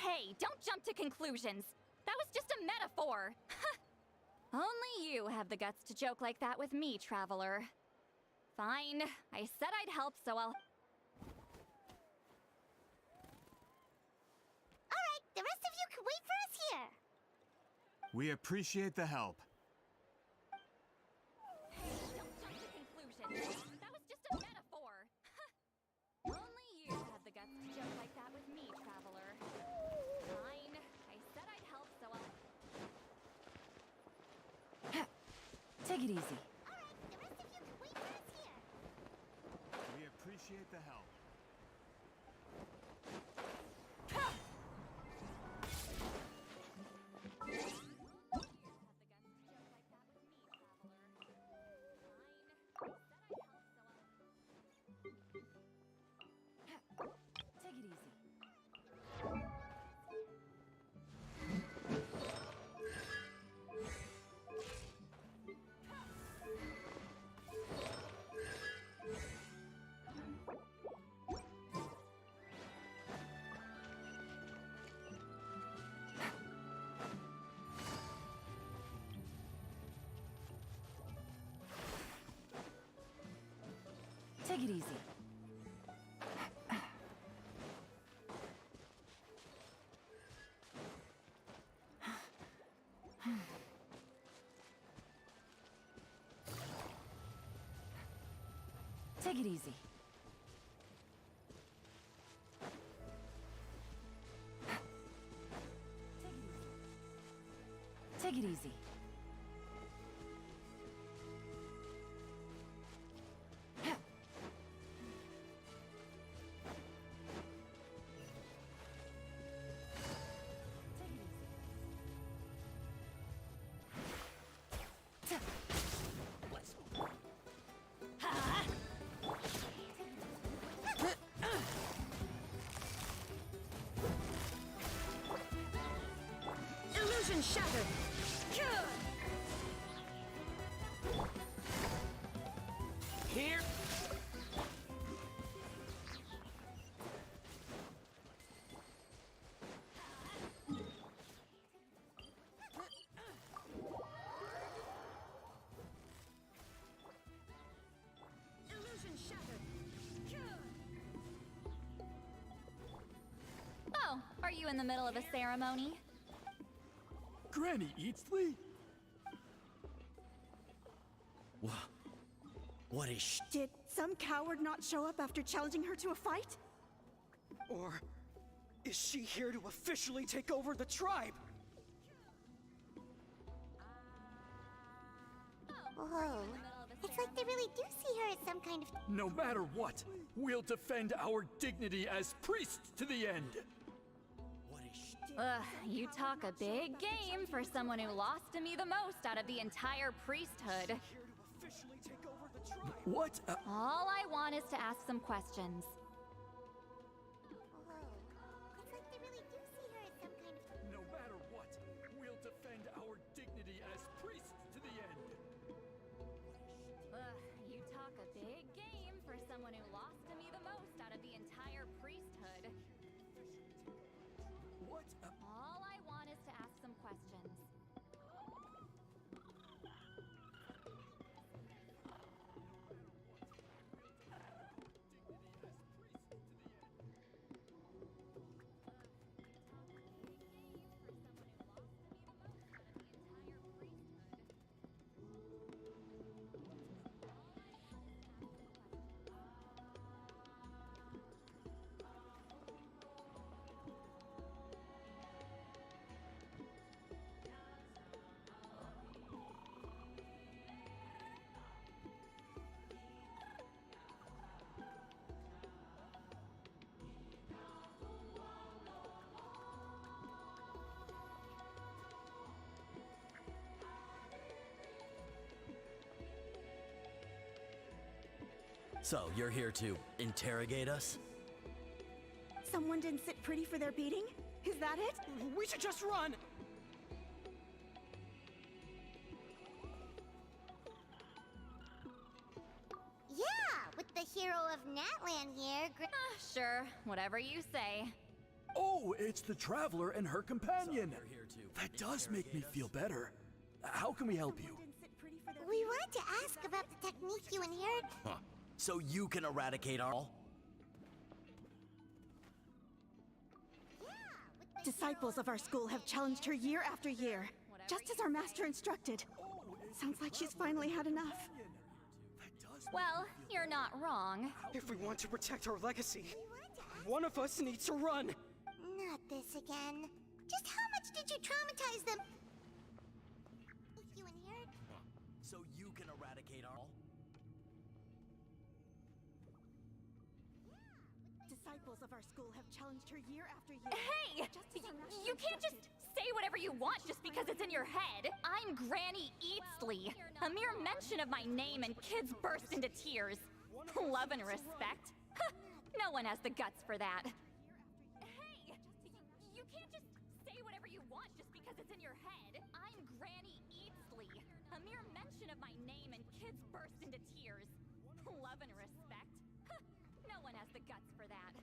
Hey, don't jump to conclusions. That was just a metaphor. Only you have the guts to joke like that with me, Traveler. Fine. I said I'd help, so I'll... Alright, the rest of you can wait for us here. We appreciate the help. Hey, don't jump to conclusions. That was just a metaphor. Only you have the guts to joke like that with me, Traveler. Fine. I said I'd help, so I'll... Take it easy. Alright, the rest of you can wait for us here. We appreciate the help. Take it easy. Take it easy. Take it easy. Take it easy. Illusion shattered. Here. you in the middle of a ceremony? Granny Eatsley? What is Did some coward not show up after challenging her to a fight? Or is she here to officially take over the tribe? Whoa. It's like they really do see her as some kind of... No matter what, we'll defend our dignity as priests to the end. Ugh, you talk a big game for someone who lost to me the most out of the entire priesthood. What? All I want is to ask some questions. Whoa. It's like they really do see her as some kind of... No matter what, we'll defend our dignity as priests to the end. Ugh, you talk a big game for someone who lost to me the most out of the entire priesthood. What? All I want is to ask some questions. So, you're here to interrogate us? Someone didn't sit pretty for their beating? Is that it? We should just run! Yeah, with the hero of Natlan here, Sure, whatever you say. Oh, it's the Traveler and her companion. That does make me feel better. How can we help you? We wanted to ask about the technique you inherited. Huh. So you can eradicate our... Disciples of our school have challenged her year after year, just as our master instructed. Sounds like she's finally had enough. Well, you're not wrong. If we want to protect our legacy, one of us needs to run. Not this again. Just how much did you traumatize them? You inherit... So you can eradicate our... Disciples of our school have challenged her year after year. Hey! You can't just say whatever you want just because it's in your head. I'm Granny Eatsley. A mere mention of my name and kids burst into tears. Love and respect. No one has the guts for that. Hey! You can't just say whatever you want just because it's in your head. I'm Granny Eatsley. A mere mention of my name and kids burst into tears. Love and respect. No one has the guts for that.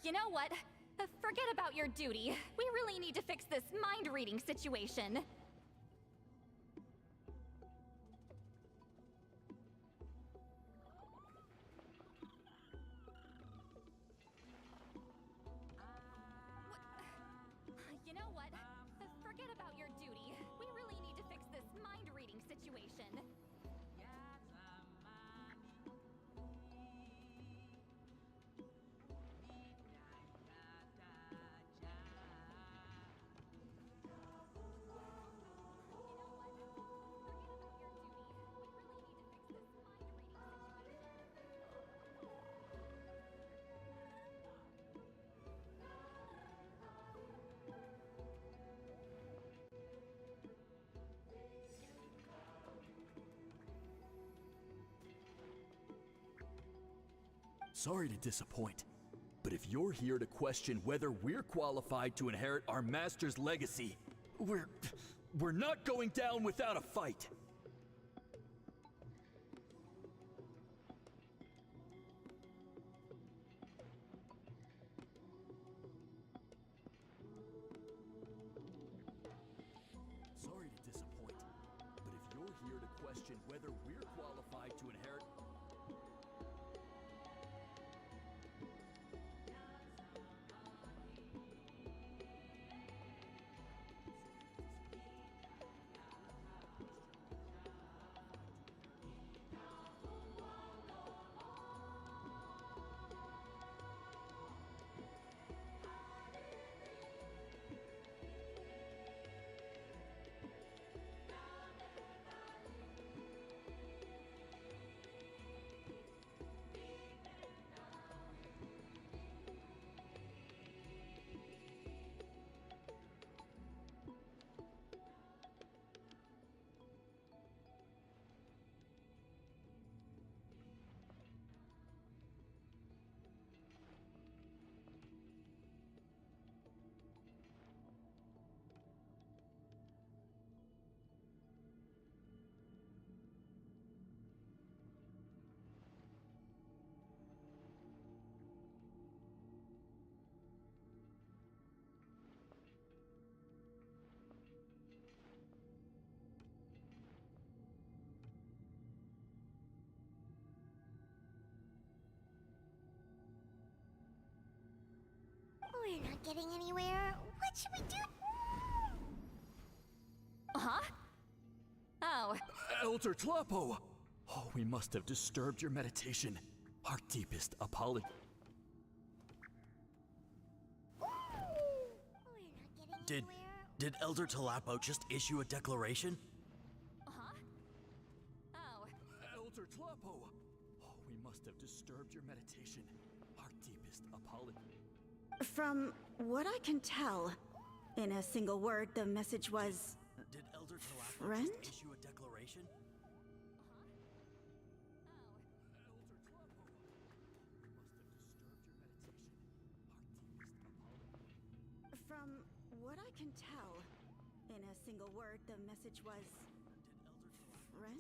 You know what? Forget about your duty. We really need to fix this mind-reading situation. You know what? Forget about your duty. We really need to fix this mind-reading situation. Sorry to disappoint, But if you're here to question whether we're qualified to inherit our master's legacy, we're not going down without a fight. Sorry to disappoint, but if you're here to question whether we're qualified to inherit... We're not getting anywhere. What should we do? Huh? Oh. Elder Tlapo! Oh, we must have disturbed your meditation. Our deepest apology. Did Elder Tlapo just issue a declaration? Huh? Oh. Elder Tlapo! Oh, we must have disturbed your meditation. Our deepest apology. From what I can tell, in a single word, the message was... Did Elder Tlapo friend? just issue a declaration? From what I can tell, in a single word, the message was... friend?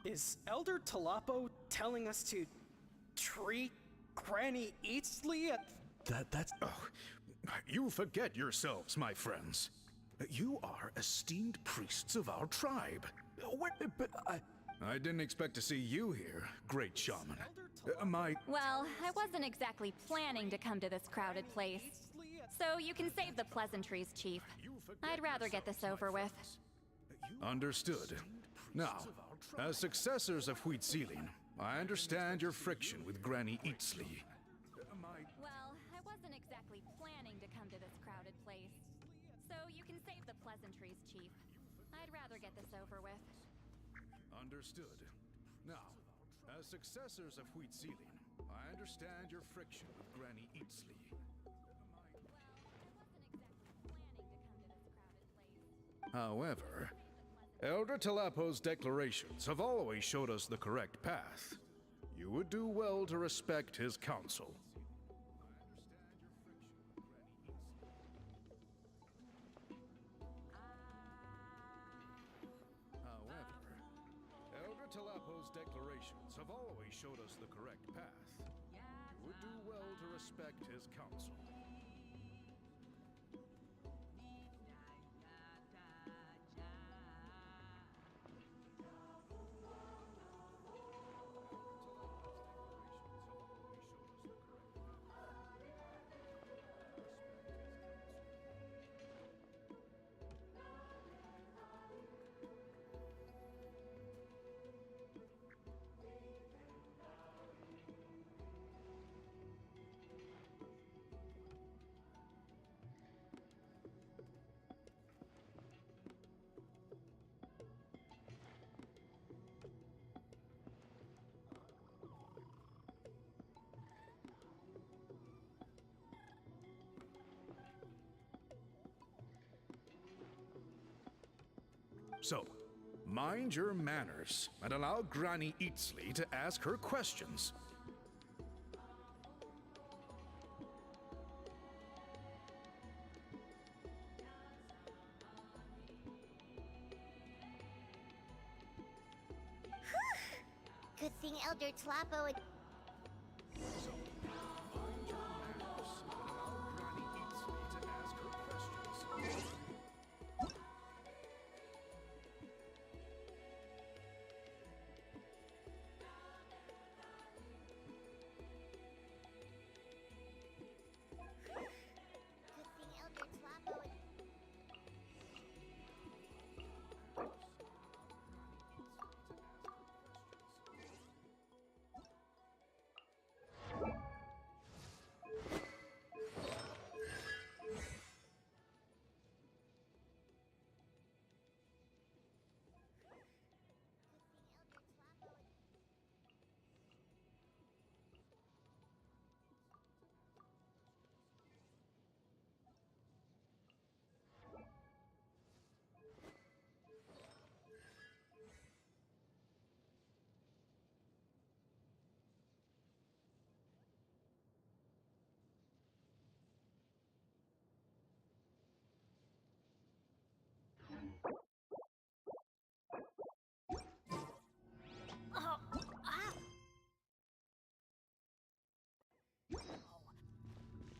Is Elder Talapo telling us to treat Granny Eatsley at... That's... Oh, you forget yourselves, my friends. You are esteemed priests of our tribe. I didn't expect to see you here, great shaman. Well, I wasn't exactly planning to come to this crowded place. So you can save the pleasantries, Chief. I'd rather get this over with. Understood. Now, as successors of Huitziling, I understand your friction with Granny Eatsley. Well, I wasn't exactly planning to come to this crowded place. So you can save the pleasantries, Chief. I'd rather get this over with. Understood. Now, as successors of Huitziling, I understand your friction with Granny Eatsley. However, Elder Talapo's declarations have always showed us the correct path. You would do well to respect his counsel. However, Elder Talapo's declarations have always showed us the correct path. You would do well to respect his counsel. So, mind your manners and allow Granny Eatsley to ask her questions. Good thing Elder Talapo had...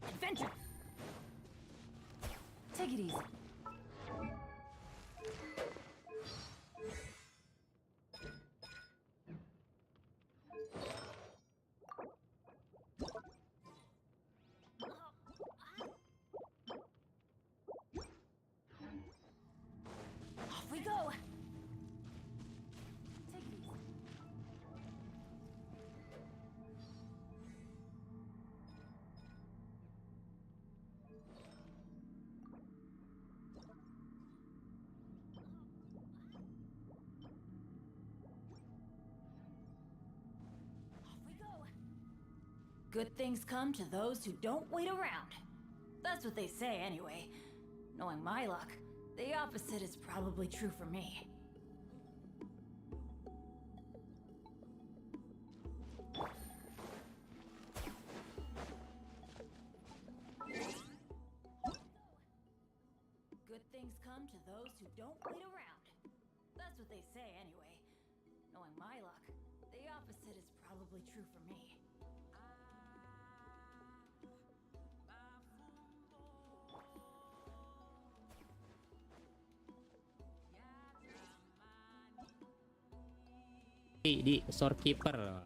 Adventure! Take it easy. Off we go! Take it easy. Good things come to those who don't wait around. That's what they say anyway. Knowing my luck, the opposite is probably true for me. Good things come to those who don't wait around. That's what they say anyway. Knowing Knowing my luck, the opposite is probably true for me. Di storekeeper.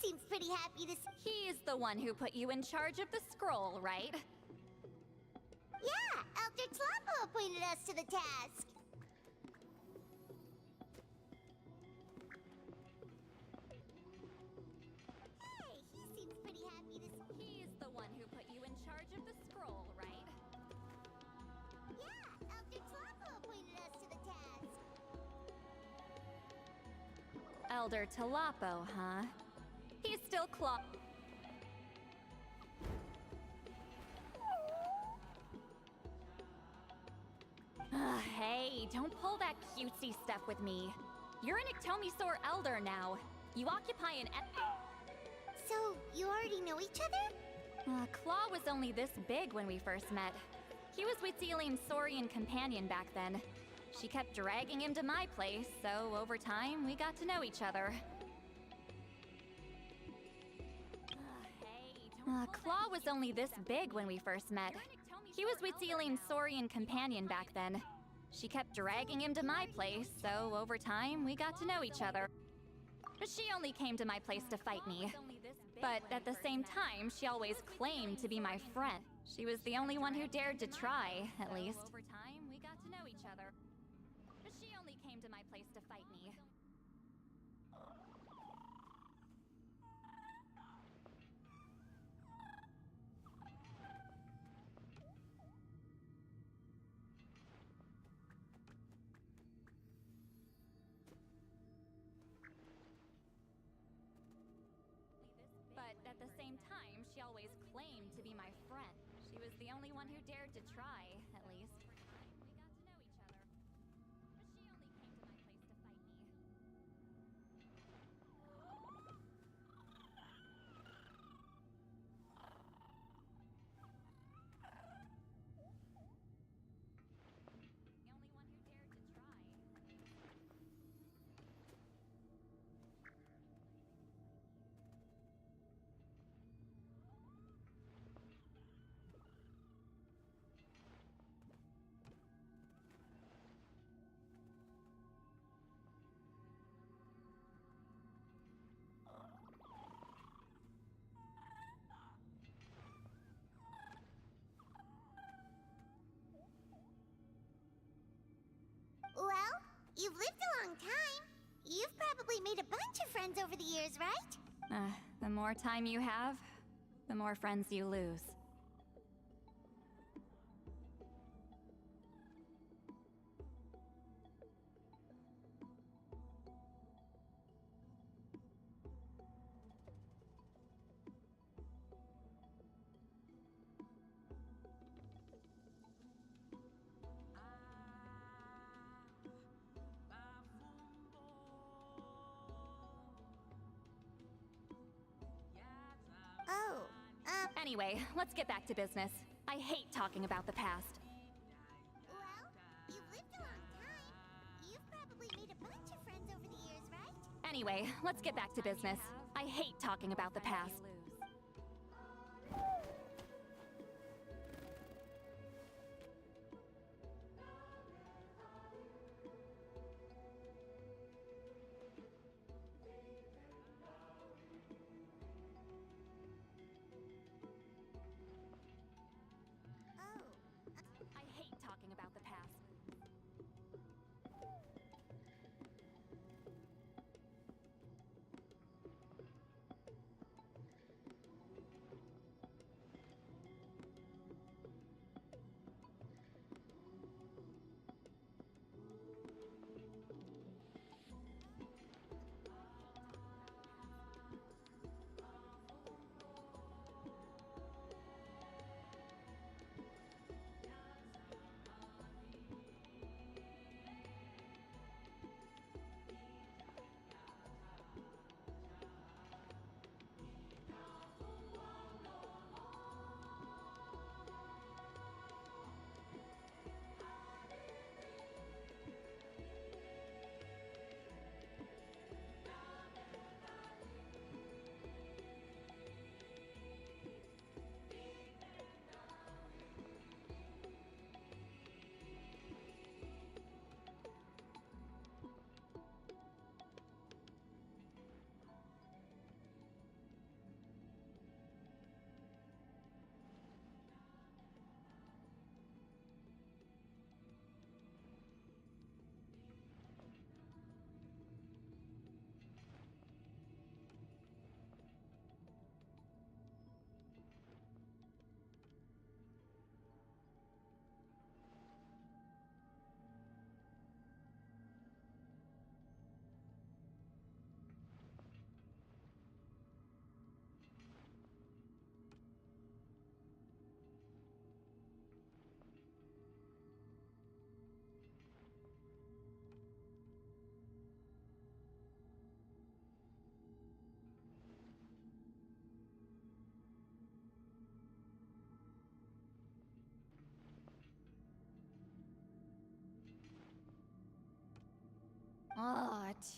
Seems pretty happy to see. He's the one who put you in charge of the scroll, right? Yeah, Elder Tlapo appointed us to the task. Hey, he seems pretty happy to see. He's the one who put you in charge of the Elder Talapo, huh? He's still Hey, don't pull that cutesy stuff with me. You're an Iktomi-Sor Elder now. You occupy an So, you already know each other? Claw was only this big when we first met. He was Huitzilim's Saurian companion back then. She kept dragging him to my place, so over time, we got to know each other. Claw was only this big when we first met. He was Huitzilim's Saurian companion back then. She kept dragging him to my place, so over time, we got to know each other. She only came to my place to fight me. But at the same time, she always claimed to be my friend. She was the only one who dared to try, at least. Over time, we got to know each other. She only came to my place to fight me. But at the same time, she always claimed to be my friend. She was the only one who dared to try, at least. Well, you've lived a long time. You've probably made a bunch of friends over the years, right? The more time you have, the more friends you lose. Anyway, let's get back to business. I hate talking about the past. Well, you've lived a long time. You've probably made a bunch of friends over the years, right? Anyway, let's get back to business. I hate talking about the past. I hate talking about the past.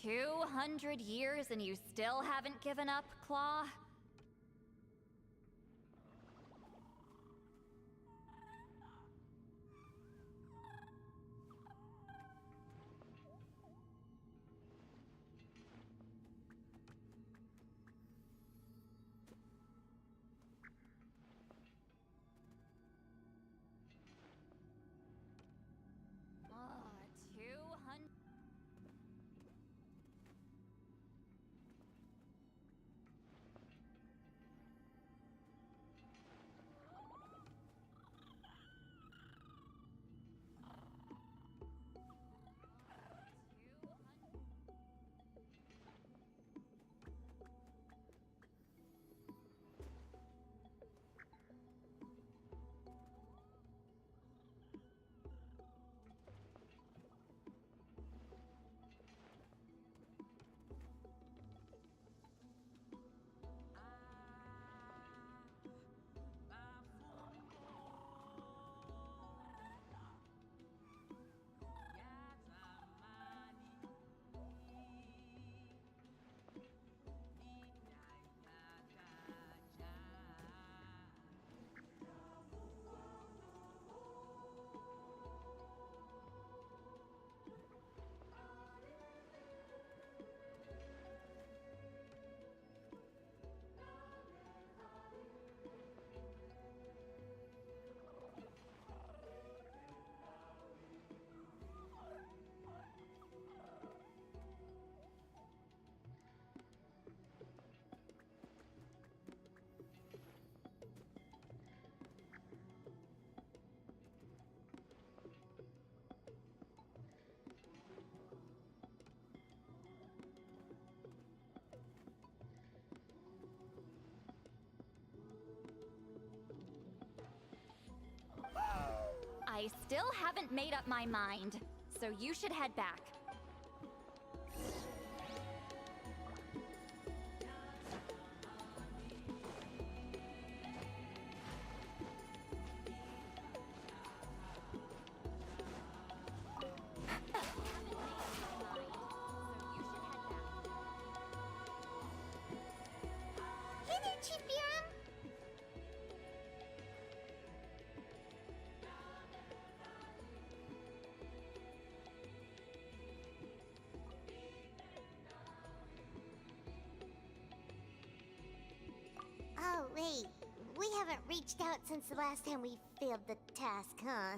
200 years and you still haven't given up, Claw? I still haven't made up my mind, so you should head back. Hey there, Chief Biram! Oh, wait. We haven't reached out since the last time we failed the task, huh?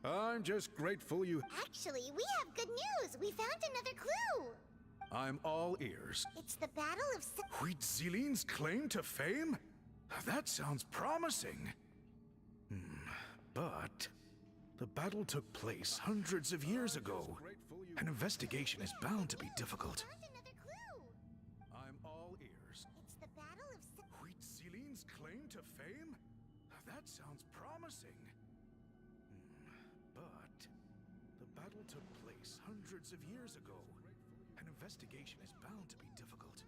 I'm just grateful you... Actually, we have good news! We found another clue! I'm all ears. It's the Battle of Huitzilin's claim to fame? That sounds promising. But... the battle took place hundreds of years ago. An investigation is bound to be difficult. I'm all ears. It's the Battle of Huitzilin's claim to fame? That sounds promising. But the battle took place hundreds of years ago. An investigation is bound to be difficult.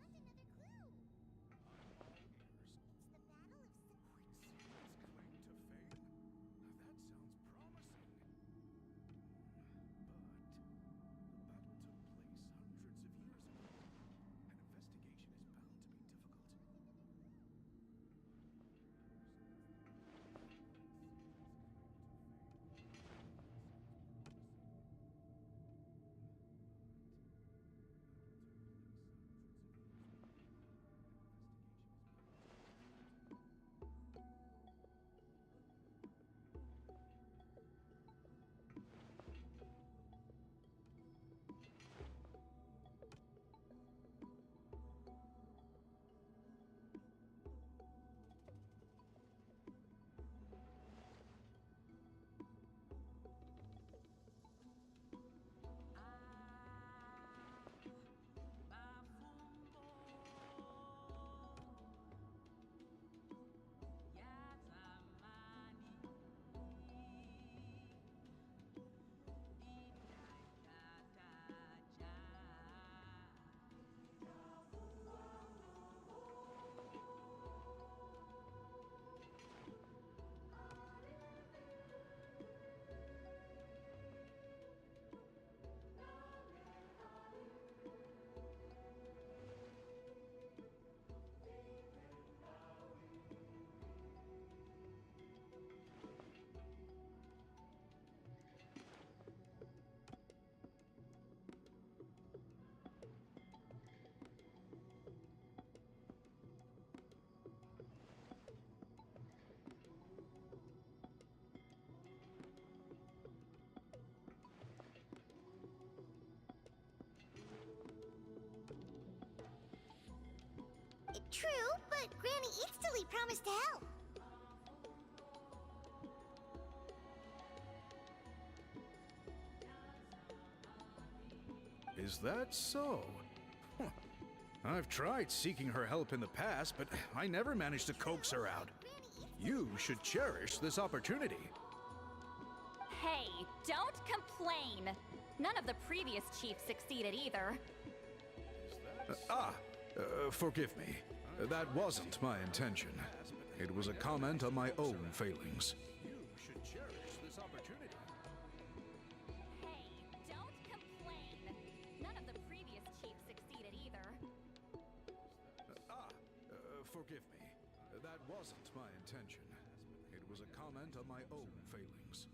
True, but Granny Eatstily promised to help. Is that so? Huh. I've tried seeking her help in the past, but I never managed to coax her out. You should cherish this opportunity. Hey, don't complain. None of the previous chiefs succeeded either. Forgive me. That wasn't my intention. It was a comment on my own failings. You should cherish this opportunity. Hey, don't complain. None of the previous chiefs succeeded either. Forgive me. That wasn't my intention. It was a comment on my own failings.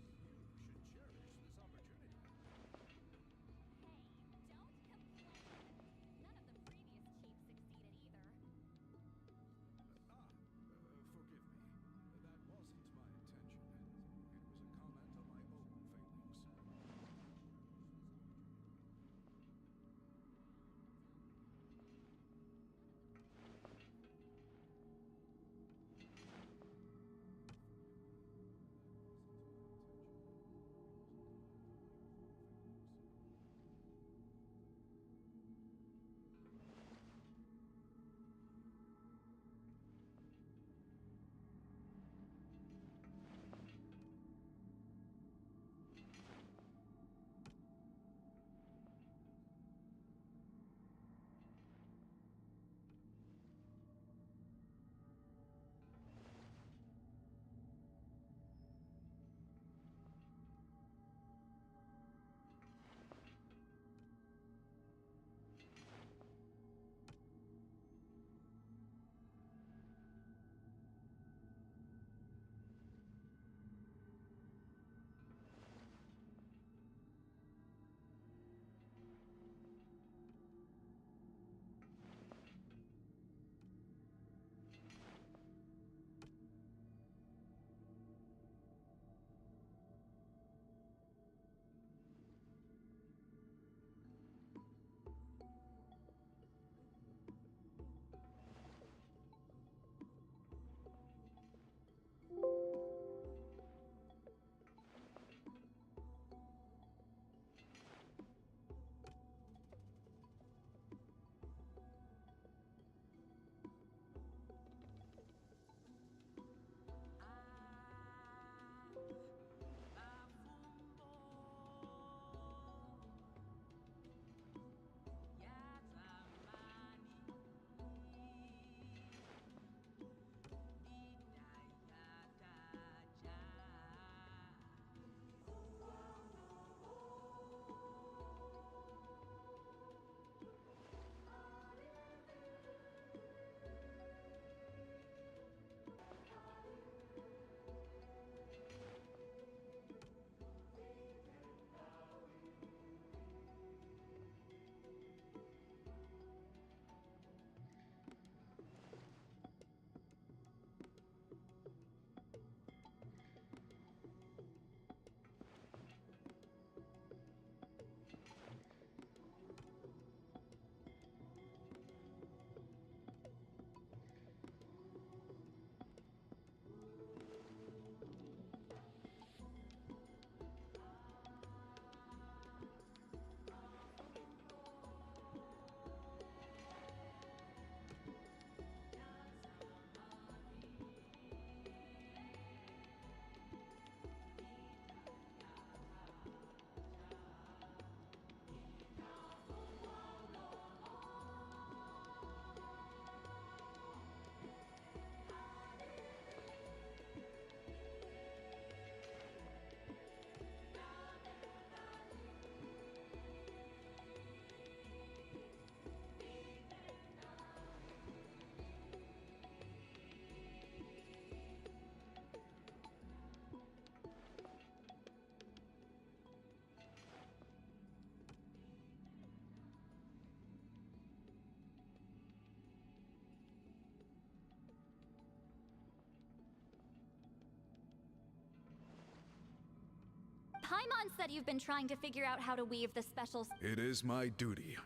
Paimon said you've been trying to figure out how to weave the special. It is my duty.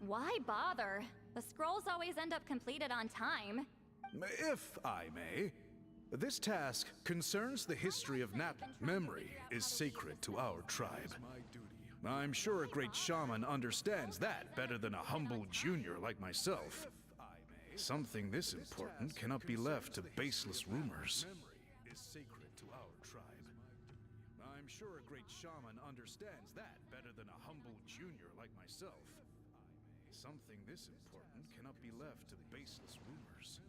Why bother? The scrolls always end up completed on time. If I may, this task concerns the history of Nat. Memory is sacred to our tribe. I'm sure a great shaman understands that better than a humble junior like myself. Something this important cannot be left to baseless rumors. Memory is sacred to our tribe. I'm sure a great shaman understands that better than a humble junior like myself. Something this important cannot be left to baseless rumors.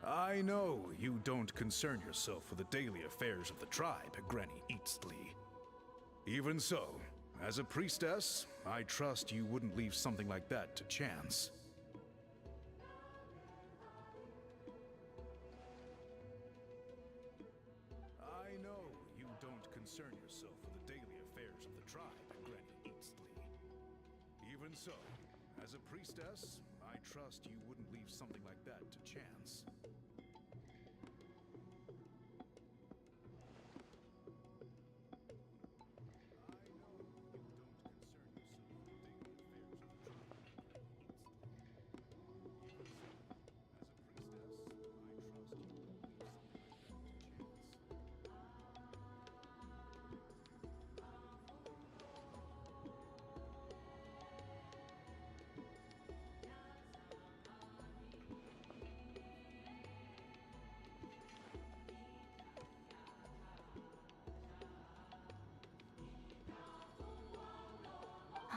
I know you don't concern yourself with the daily affairs of the tribe, Granny Eatsley. Even so, as a priestess, I trust you wouldn't leave something like that to chance. I know you don't concern yourself with the daily affairs of the tribe, Granny Eatsley. Even so, as a priestess, I trust you wouldn't leave something like that to chance.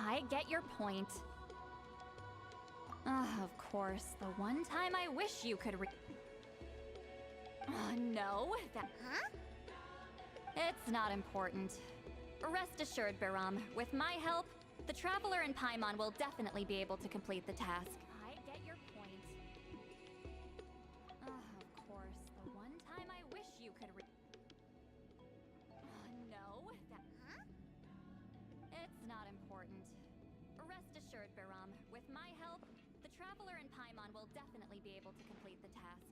I get your point. Of course, the one time I wish you could no, that... Huh? It's not important. Rest assured, Baram, with my help, the Traveler and Paimon will definitely be able to complete the task. I get your point. Of course, the one time I wish you could no, that... Huh? It's not important. Rest assured, Baram, with my help, the Traveler and Paimon will definitely be able to complete the task. I get your point. Of course, the one time I wish you could no, that... It's not important. Rest assured, Baram, with my help, the Traveler and Paimon will definitely be able to complete the task.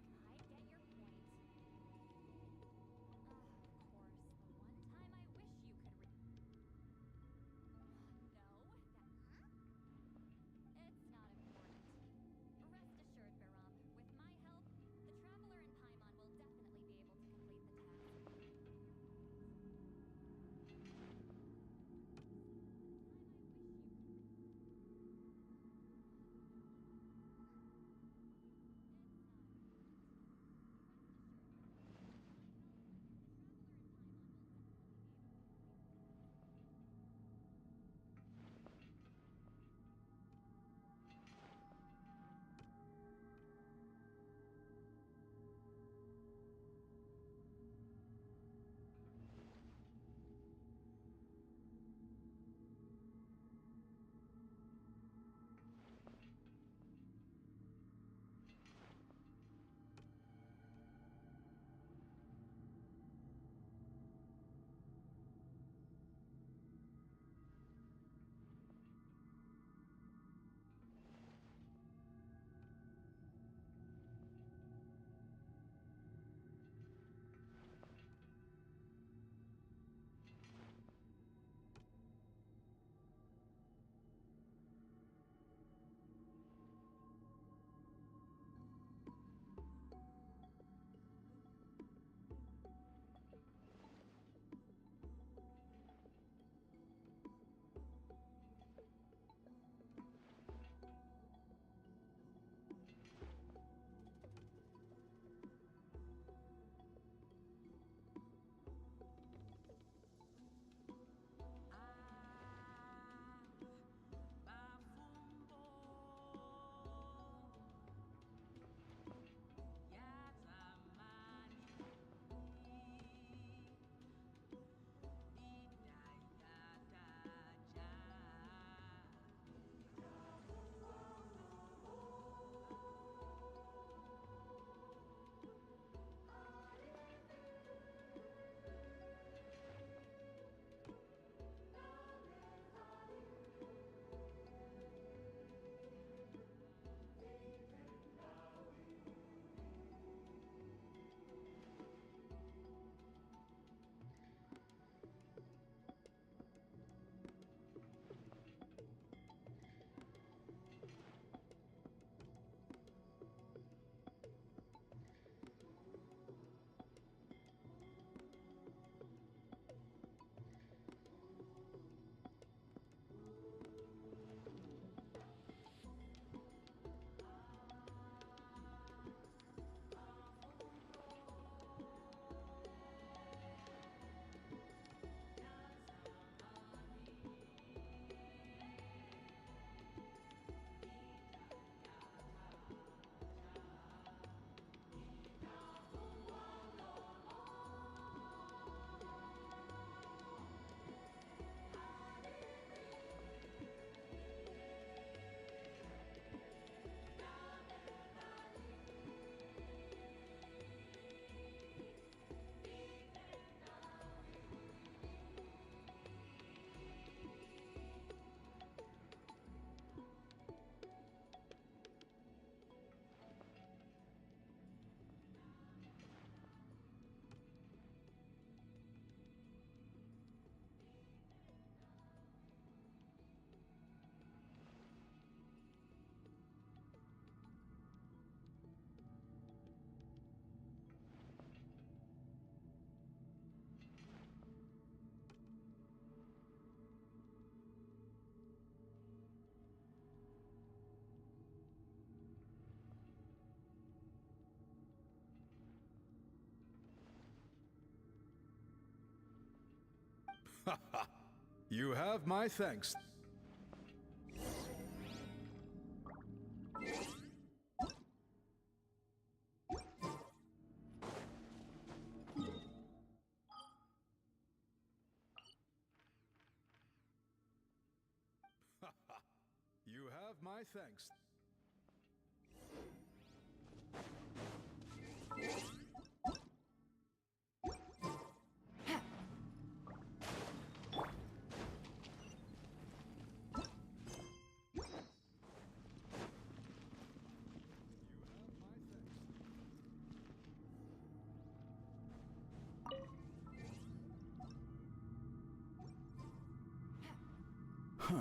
You have my thanks. You have my thanks. Huh.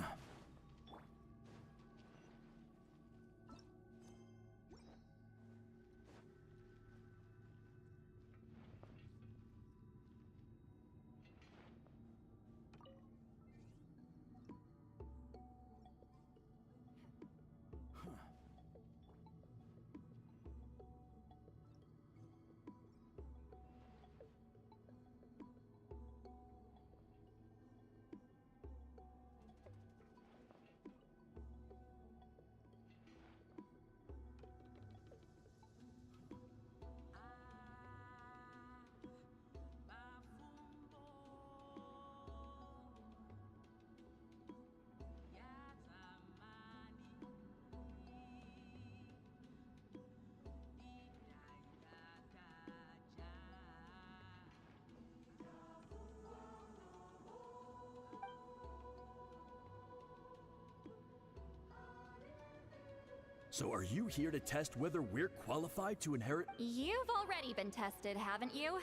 So are you here to test whether we're qualified to inherit? You've already been tested, haven't you?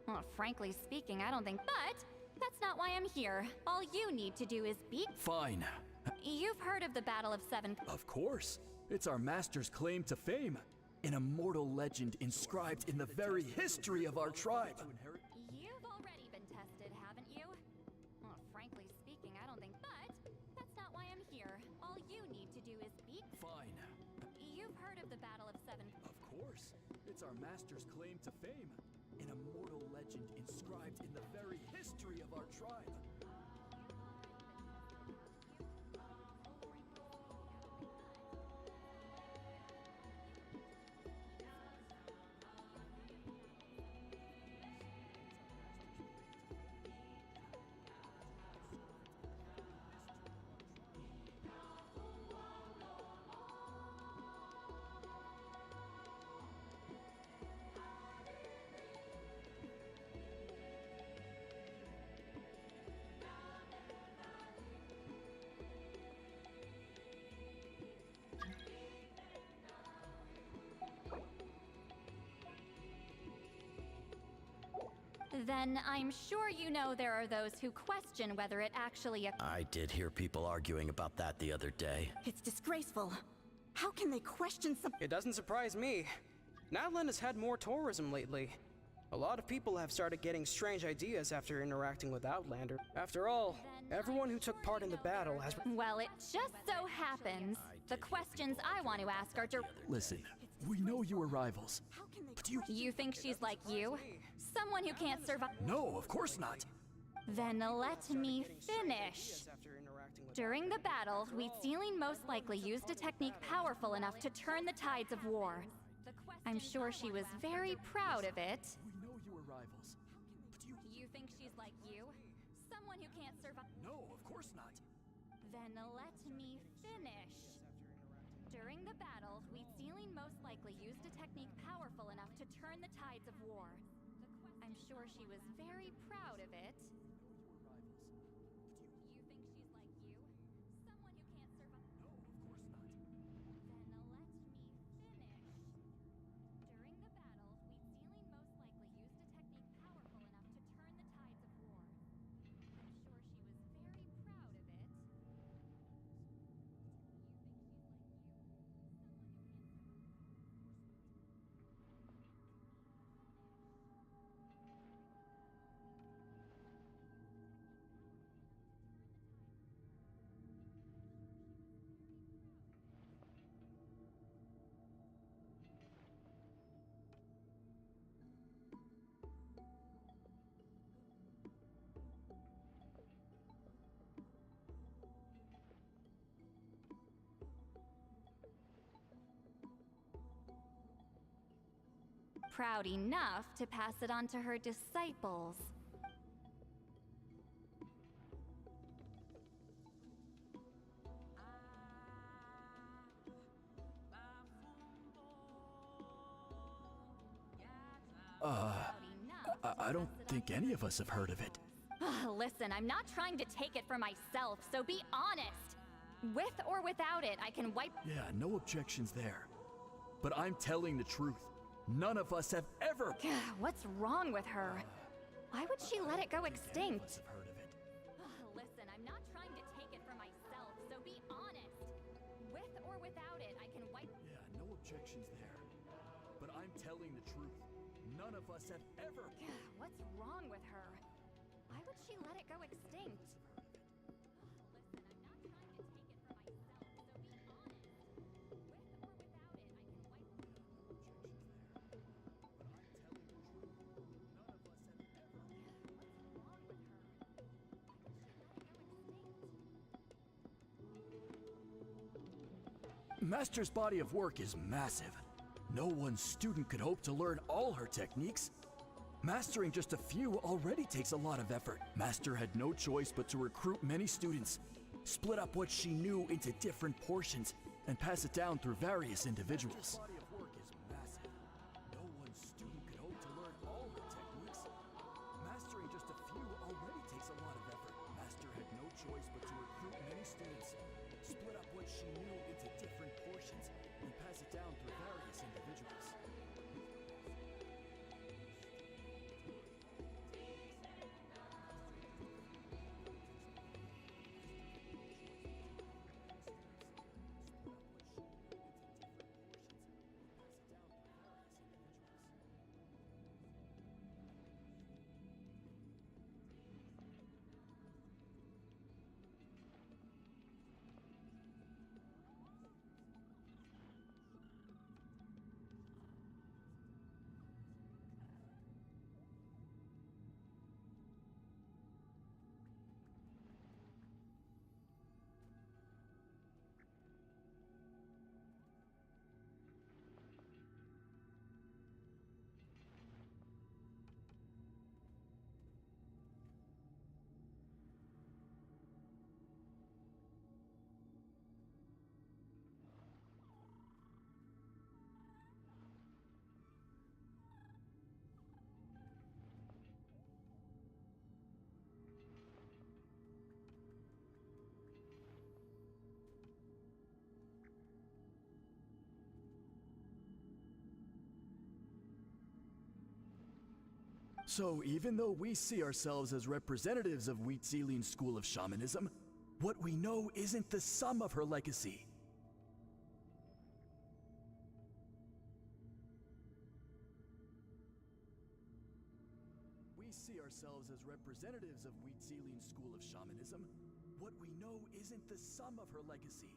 Well, frankly speaking, I don't think, but that's not why I'm here. All you need to do is beat. Fine. You've heard of the Battle of Seven. Of course. It's our master's claim to fame. An immortal legend inscribed in the very history of our tribe. You've already been tested, haven't you? Well, frankly speaking, I don't think, but that's not why I'm here. All you need to do is beat. Fine. You've heard of the Battle of Seven. Of course. It's our master's claim to fame. An immortal legend inscribed in the very history of our tribe. Then I'm sure you know there are those who question whether it actually. I did hear people arguing about that the other day. It's disgraceful. How can they question something? It doesn't surprise me. Natlan has had more tourism lately. A lot of people have started getting strange ideas after interacting with Outlander. After all, everyone who took part in the battle has. Well, it just so happens the questions I want to ask are. Listen, we know you are rivals, but You think she's like you? Someone who can't survive? No, of course not. Then let me finish. During the battle, Wheat Ceiling most likely used a technique powerful enough to turn the tides of war. I'm sure she was very proud of it. We know you are rivals, but You think she's like you? Someone who can't survive? No, of course not. Then let me finish. During the battle, Wheat Ceiling most likely used a technique powerful enough to turn the tides of war. I'm sure she was very proud of it. You think she's like you? Someone who can't survive? No, of course not. Then let me finish. During the battle, Wheat Ceiling most likely used a technique powerful enough to turn the tides of war. I'm sure she was very proud of it. proud enough to pass it on to her disciples. I don't think any of us have heard of it. Listen, I'm not trying to take it for myself, so be honest. With or without it, I can wipe. Yeah, no objections there. But I'm telling the truth. None of us have ever. What's wrong with her? Why would she let it go extinct? Listen, I'm not trying to take it for myself, so be honest. With or without it, I can wipe. Yeah, no objections there. But I'm telling the truth. None of us have ever. What's wrong with her? Why would she let it go extinct? Listen, I'm not trying to take it for myself, so be honest. With or without it, I can wipe. Master's body of work is massive. No one student could hope to learn all her techniques. Mastering just a few already takes a lot of effort. Master had no choice but to recruit many students, split up what she knew into different portions, and pass it down through various individuals. Body of work is massive. No one student could hope to learn all her techniques. Mastering just a few already takes a lot of effort. Master had no choice but to recruit many students, split up what she knew into different portions, and pass it down through various individuals. So even though we see ourselves as representatives of Huitzili's school of shamanism, what we know isn't the sum of her legacy. We see ourselves as representatives of Huitzili's school of shamanism. What we know isn't the sum of her legacy.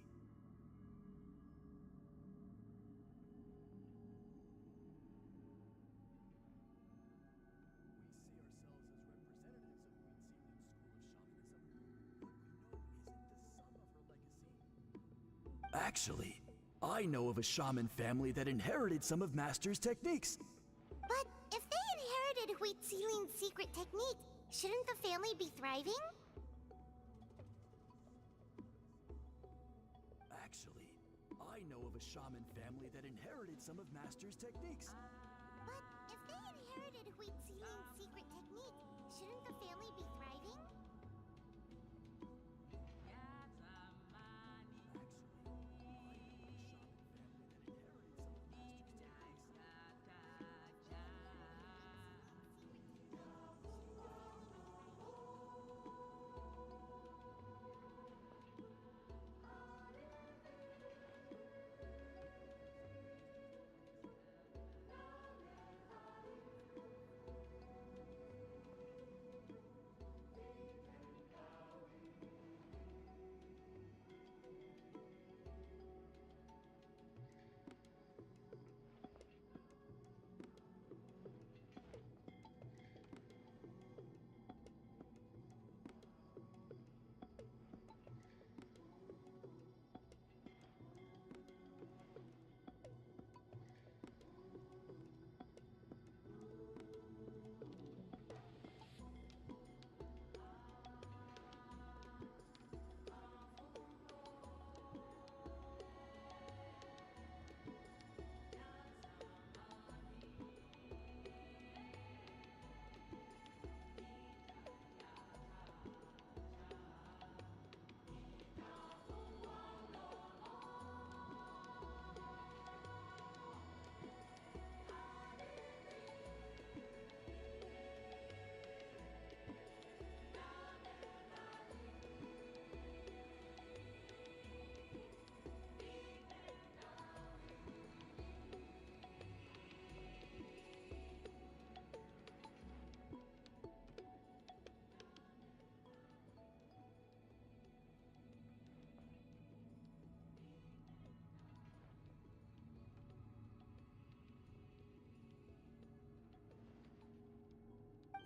Actually, I know of a shaman family that inherited some of Master's techniques. But if they inherited Huitzili's secret technique, shouldn't the family be thriving? Actually, I know of a shaman family that inherited some of Master's techniques. But if they inherited Huitzili's secret technique, shouldn't the family be thriving?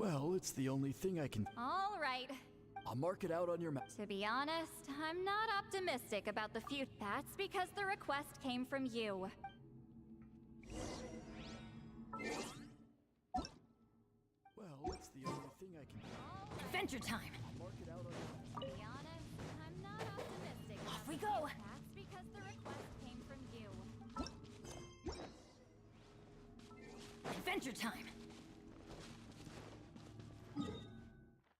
Well, it's the only thing I can... All right. I'll mark it out on your map. To be honest, I'm not optimistic about the future. That's because the request came from you. Well, it's the only thing I can... Adventure time! I'll mark it out on your map. To be honest, I'm not optimistic. Off we go! That's because the request came from you. Adventure time!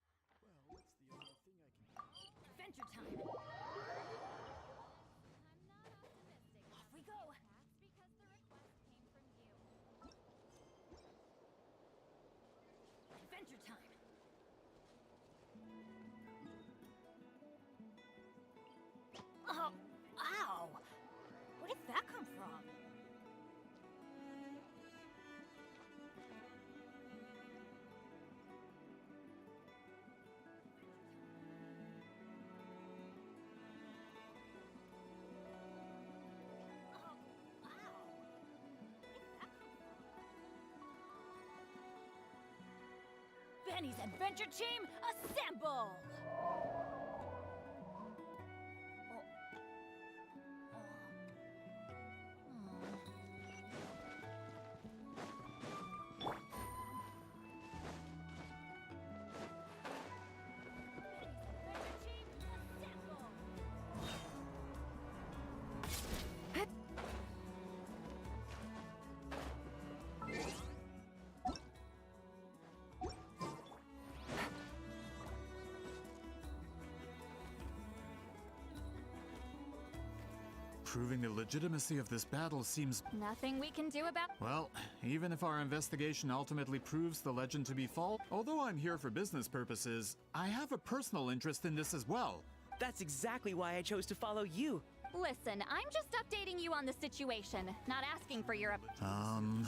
Well, it's the only thing I can... Adventure time! Off we go! That's because the request came from you. Adventure time! Oh, ow! Where did that come from? Benny's Adventure Team, assemble! Proving the legitimacy of this battle seems... Nothing we can do about... Well, even if our investigation ultimately proves the legend to be false, although I'm here for business purposes, I have a personal interest in this as well. That's exactly why I chose to follow you. Listen, I'm just updating you on the situation, not asking for your... And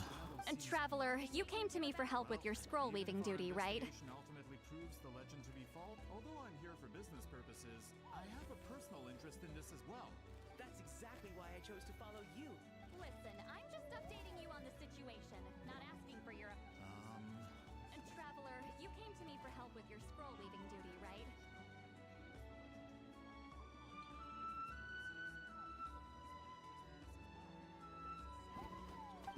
Traveler, you came to me for help with your scroll weaving duty, right? Ultimately proves the legend to be false. Although I'm here for business purposes, I have a personal interest in this as well. That's exactly why I chose to follow you. Listen, I'm just updating you on the situation, not asking for your... And Traveler, you came to me for help with your scroll weaving duty, right?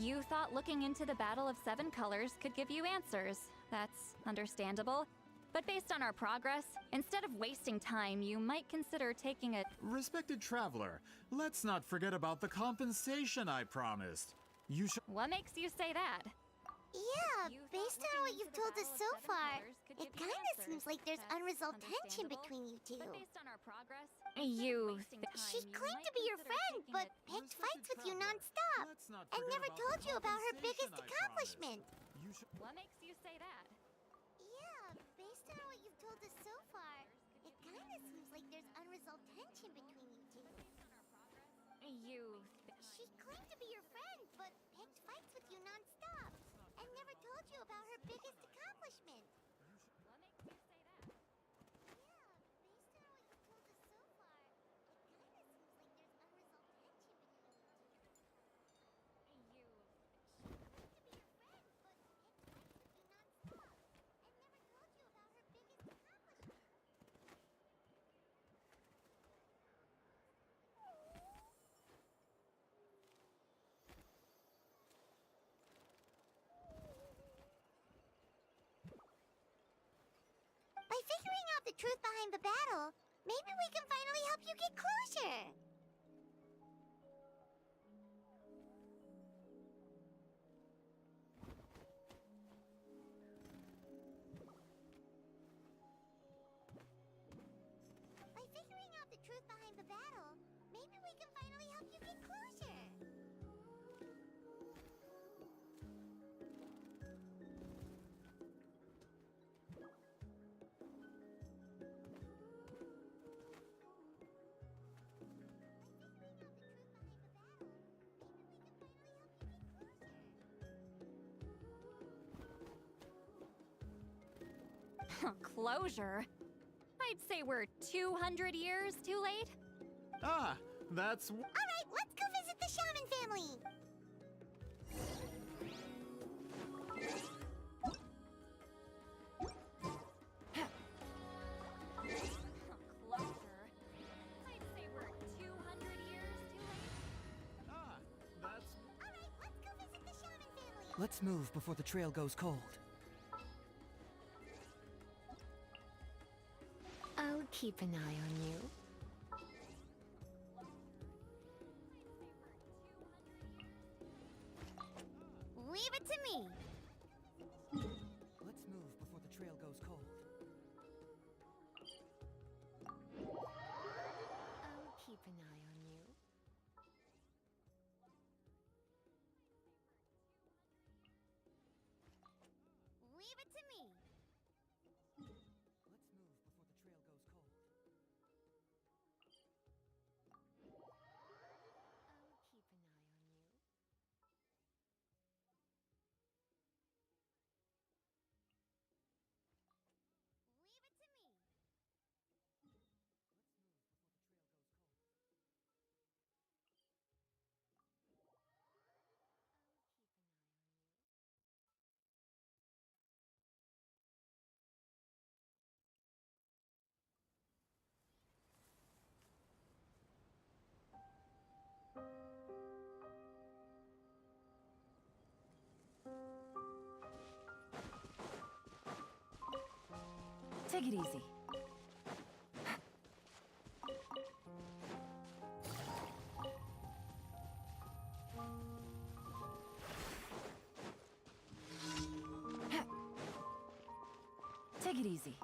You thought looking into the Battle of Seven Colors could give you answers. That's understandable. But based on our progress, instead of wasting time, you might consider taking a... Respected traveler, let's not forget about the compensation I promised. You should... What makes you say that? Yeah, based on what you've told us so far, it kinda seems like there's unresolved tension between you two. But based on our progress, She claimed to be your friend, but picked fights with you non-stop, and never told you about her biggest accomplishment. What makes you say that? Yeah, based on what you've told us so far, it kinda seems like there's unresolved tension between you two. She claimed to be your friend, but picked fights with you non-stop, and never told you about her biggest accomplishment. What makes you say that? Yeah, based on what you've told us so far, it kinda seems like there's unresolved tension between you two. She claimed to be your friend, but picked fights with you non-stop, and never told you about her biggest accomplishment. By figuring out the truth behind the battle, maybe we can finally help you get closure. By figuring out the truth behind the battle, maybe we can finally help you get closure. Closure? I'd say we're 200 years too late. Ah, that's... Alright, let's go visit the shaman family. Let's move before the trail goes cold. I'll keep an eye on you. Leave it to me. Let's move before the trail goes cold. I'll keep an eye on you. Leave it to me. Let's move before the trail goes cold. I'll keep an eye on you. Leave it to me. Let's move before the trail goes cold. I'll keep an eye on you. Take it easy. Take it easy.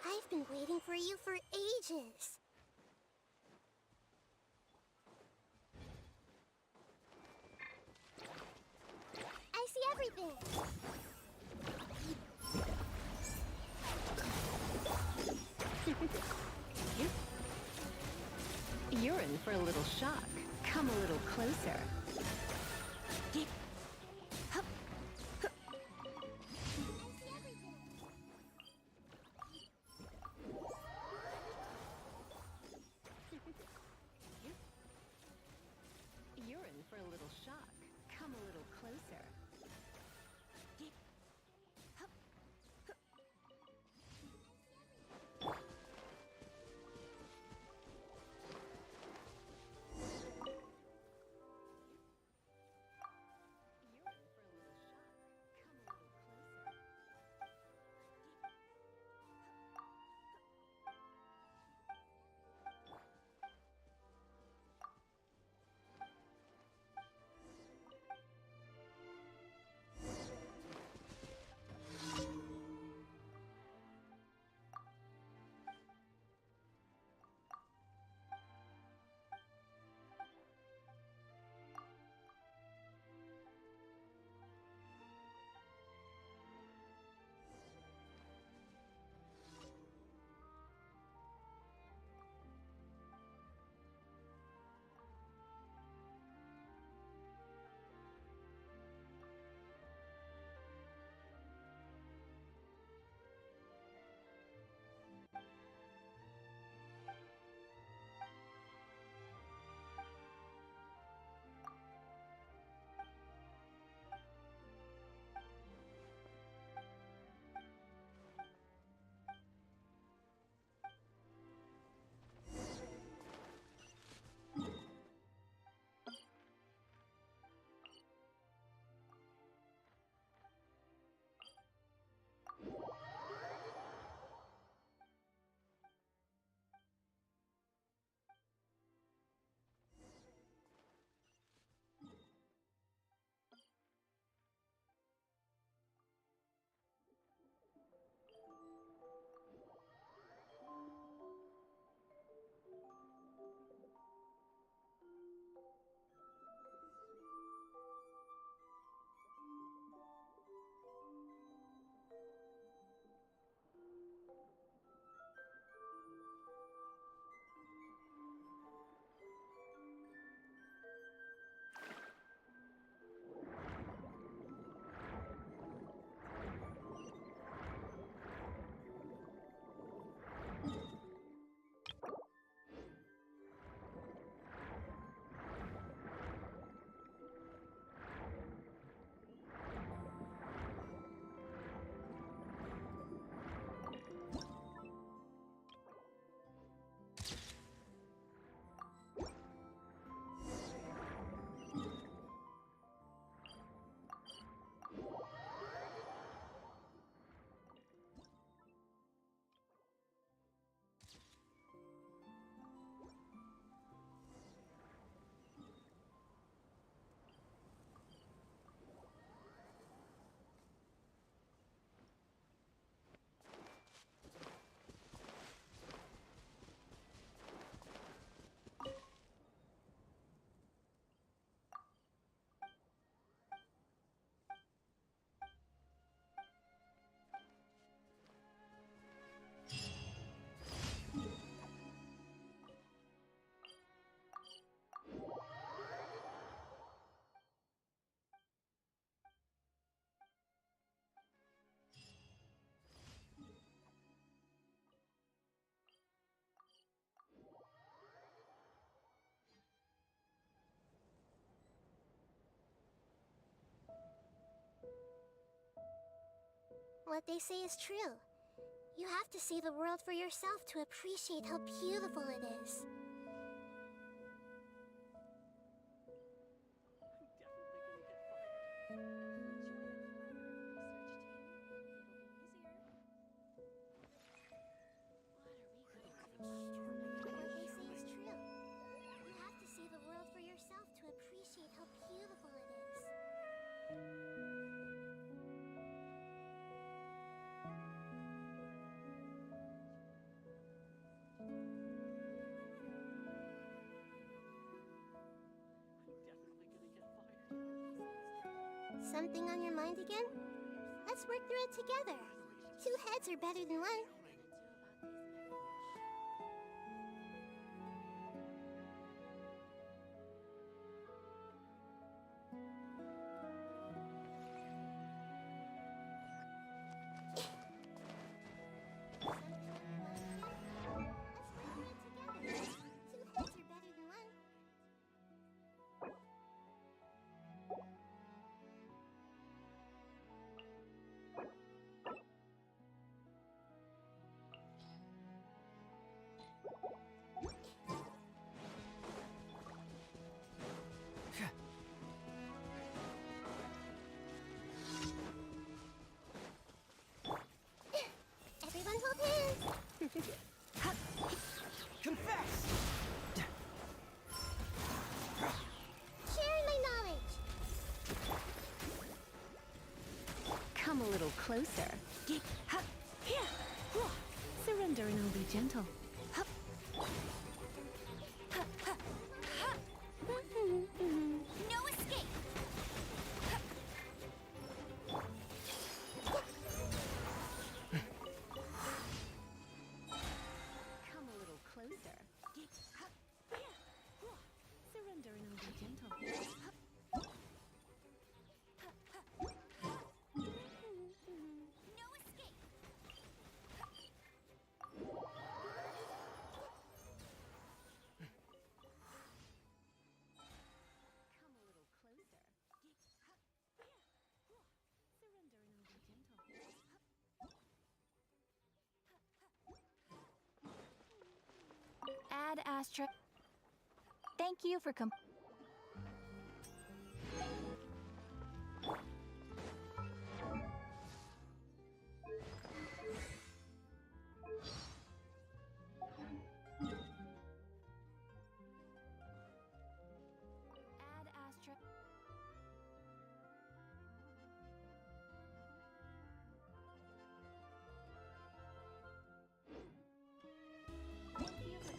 I've been waiting for you for ages. I see everything. You're in for a little shock. Come a little closer. You're in for a little shock. Come a little closer. What they say is true. You have to see the world for yourself to appreciate how beautiful it is. What they say is true. You have to see the world for yourself to appreciate how beautiful it is. Something on your mind again? Let's work through it together. Two heads are better than one. Everyone hold hands! Confess! Sharing my knowledge! Come a little closer. Surrender and I'll be gentle. No escape! Come a little closer. Surrender and I'll be gentle. No escape! Come a little closer. Surrender and I'll be gentle. Add asterisk. Thank you for Add asterisk. Thank you for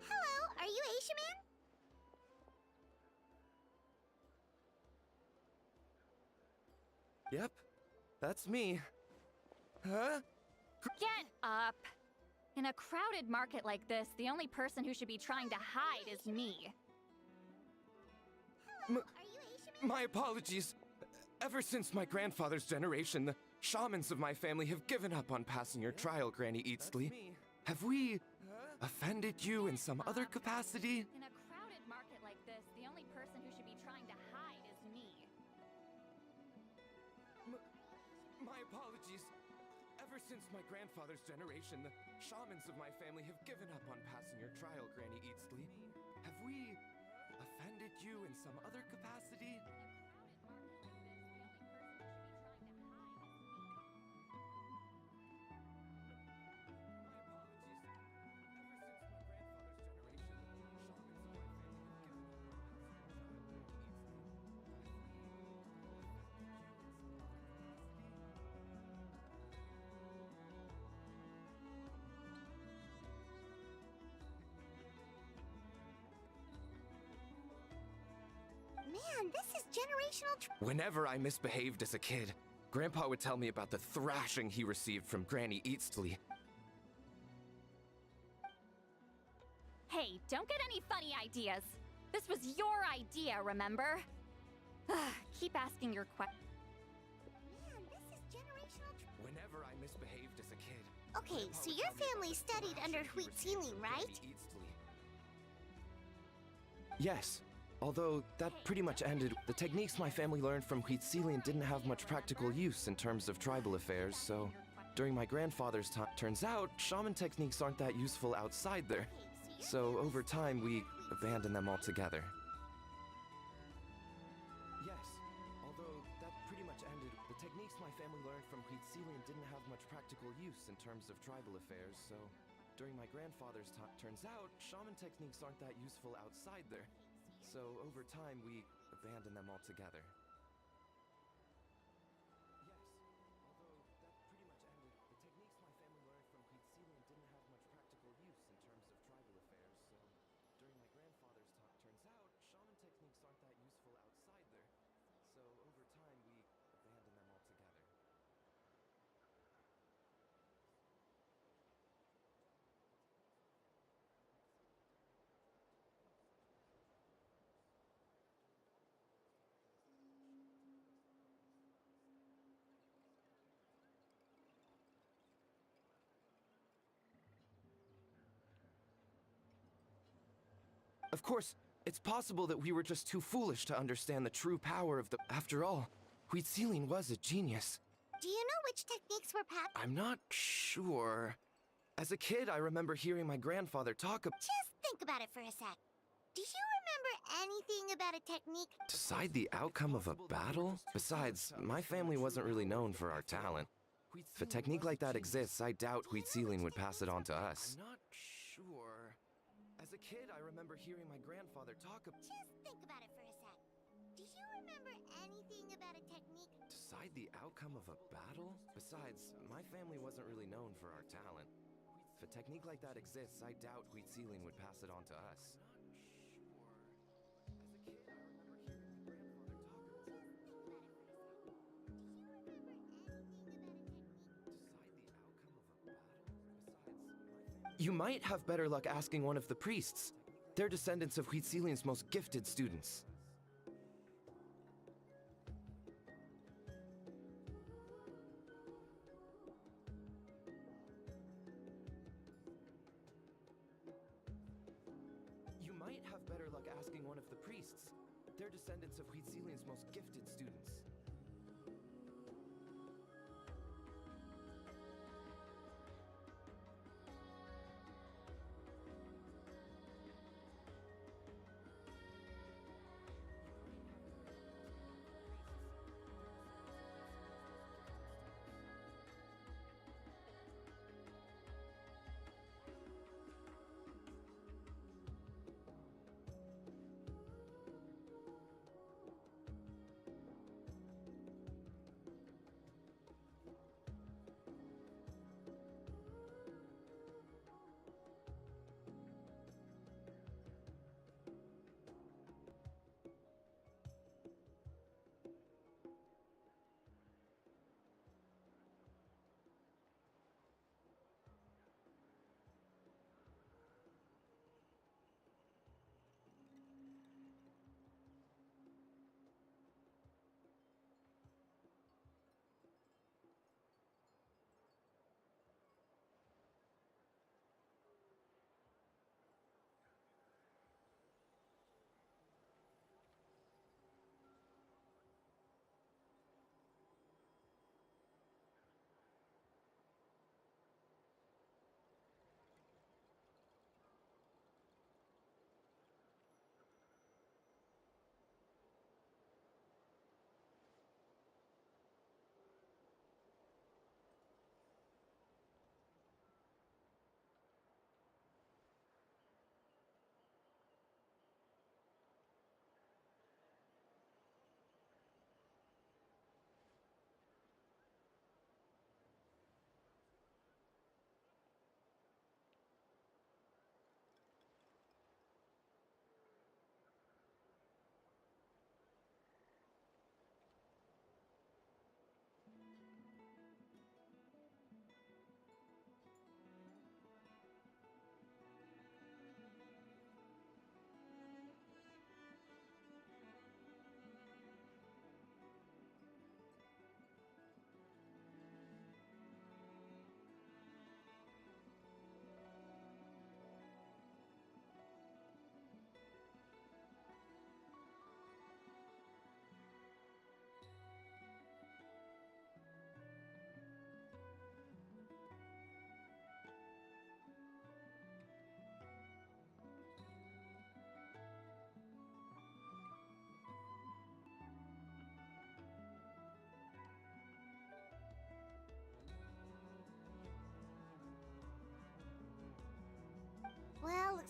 Hello, are you Asia Man? Yep, that's me. Huh? Get up! In a crowded market like this, the only person who should be trying to hide is me. My apologies. Ever since my grandfather's generation, the shamans of my family have given up on passing your trial, Granny Eatsley. Have we offended you in some other capacity? In a crowded market like this, the only person who should be trying to hide is me. My apologies. Ever since my grandfather's generation, the shamans of my family have given up on passing your trial, Granny Eatsley. Have we offended you in some other capacity? Whenever I misbehaved as a kid, Grandpa would tell me about the thrashing he received from Granny Eastly. Hey, don't get any funny ideas. This was your idea, remember? Keep asking your questions. Man, this is generational. Whenever I misbehaved as a kid. Okay, so your family studied under Wheat Ceiling, right? Yes. Although that pretty much ended. The techniques my family learned from Wheat Ceiling didn't have much practical use in terms of tribal affairs, so during my grandfather's time, turns out shaman techniques aren't that useful outside there. So over time, we abandoned them altogether. Yes, although that pretty much ended. The techniques my family learned from Wheat Ceiling didn't have much practical use in terms of tribal affairs, so during my grandfather's time, turns out shaman techniques aren't that useful outside there. So over time, we abandoned them altogether. Yes, although that pretty much ended. The techniques my family learned from Wheat Ceiling didn't have much practical use in terms of tribal affairs, so during my grandfather's time, turns out shaman techniques aren't that useful outside there. So over time, we abandoned them altogether. Of course, it's possible that we were just too foolish to understand the true power of the... After all, Wheat Ceiling was a genius. Do you know which techniques were passed? I'm not sure. As a kid, I remember hearing my grandfather talk about... Just think about it for a sec. Do you remember anything about a technique? Decide the outcome of a battle? Besides, my family wasn't really known for our talent. If a technique like that exists, I doubt Wheat Ceiling would pass it on to us. I'm not sure. As a kid, I remember hearing my grandfather talk about... Just think about it for a sec. Do you remember anything about a technique? Decide the outcome of a battle? Besides, my family wasn't really known for our talent. If a technique like that exists, I doubt Wheat Ceiling would pass it on to us. You might have better luck asking one of the priests. They're descendants of Wheat Ceiling's most gifted students. You might have better luck asking one of the priests. They're descendants of Wheat Ceiling's most gifted students.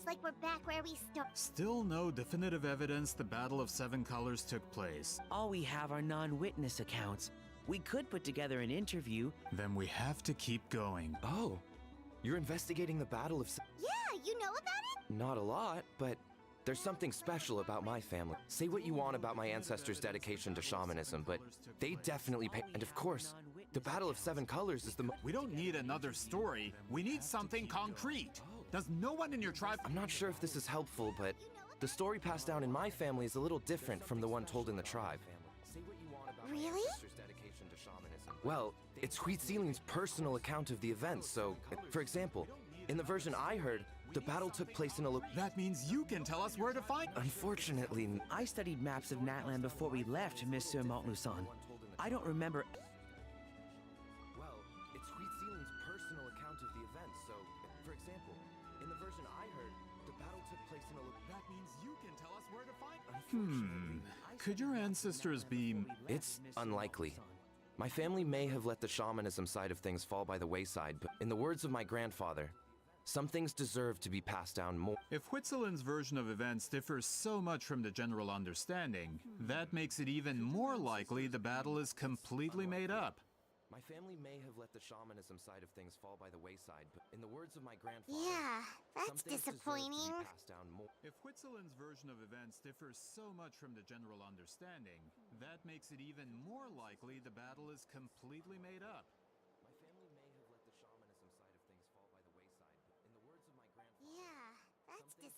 like we're back where we started. Still no definitive evidence the Battle of Seven Colors took place. All we have are non-witness accounts. We could put together an interview. Then we have to keep going. Oh, you're investigating the Battle of Yeah, you know about it? Not a lot, but there's something special about my family. Say what you want about my ancestors' dedication to shamanism, but they definitely pay. And of course, the Battle of Seven Colors is the We don't need another story. We need something concrete. Does no one in your tribe... I'm not sure if this is helpful, but the story passed down in my family is a little different from the one told in the tribe. Really? Well, it's Huitziling's personal account of the events, so, for example, in the version I heard, the battle took place in a That means you can tell us where to find... Unfortunately... I studied maps of Natland before we left, Monsieur Montluçon. I don't remember... Well, it's Huitziling's personal account of the events, so, for example, in the version I heard, the battle took place in a That means you can tell us where to find... Could your ancestors be... It's unlikely. My family may have let the shamanism side of things fall by the wayside, but in the words of my grandfather, some things deserve to be passed down more. If Huitzilin's version of events differs so much from the general understanding, that makes it even more likely the battle is completely made up. My family may have let the shamanism side of things fall by the wayside, but in the words of my grandfather, Yeah, that's some things deserve disappointing. to be passed down more. If Huitzilin's version of events differs so much from the general understanding, that makes it even more likely the battle is completely made up. My family may have let the shamanism side of things fall by the wayside, but in the words of my grandfather, Yeah, that's some things deserve to be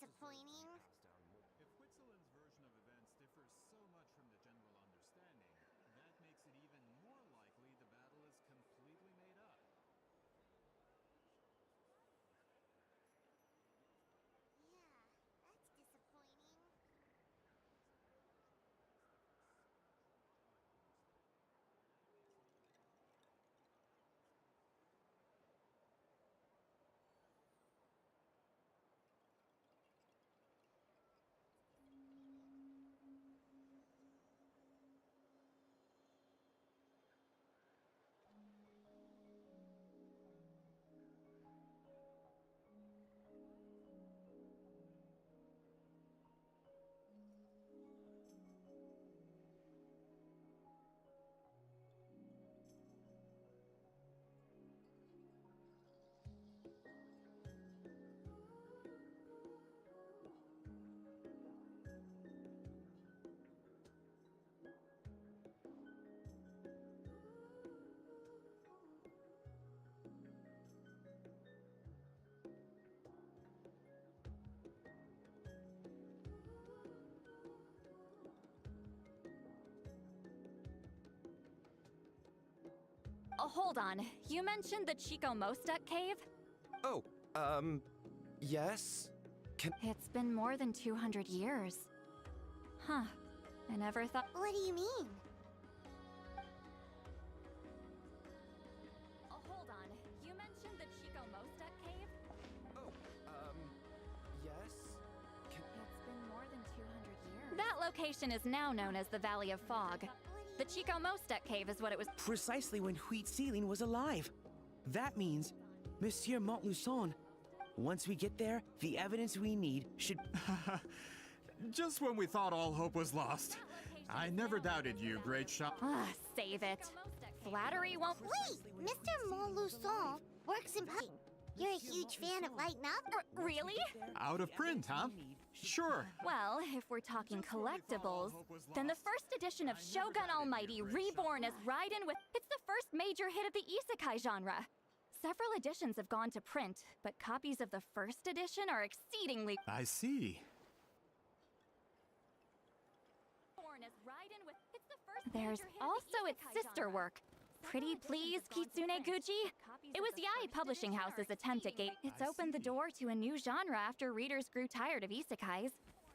disappointing. passed down more. If Huitzilin's version of events differs so much from the general understanding, that makes it even more likely the battle is completely made up. Yeah, that's disappointing. Oh, hold on. You mentioned the Chico Mostek cave? Oh, yes? It's been more than 200 years. Huh. I never thought. What do you mean? Oh, hold on. You mentioned the Chico Mostek cave? Oh, yes? It's been more than 200 years. That location is now known as the Valley of Fog. The Chico Mostek cave is what it was. Precisely when Huitzilin was alive. That means, Monsieur Montluçon, once we get there, the evidence we need should... Just when we thought all hope was lost. I never doubted you, great shot. Save it. Flattery won't... Wait! Mr. Montluçon works in publishing. You're a huge fan of light novels. Really? Out of print, huh? Sure. Well, if we're talking collectibles, then the first edition of Shogun Almighty Reborn as Raiden with... It's the first major hit of the isekai genre. Several editions have gone to print, but copies of the first edition are exceedingly... I see. There's also its sister work, Pretty Please Kitsune Guji. It was Yai Publishing House's attempt at It's opened the door to a new genre after readers grew tired of isekais.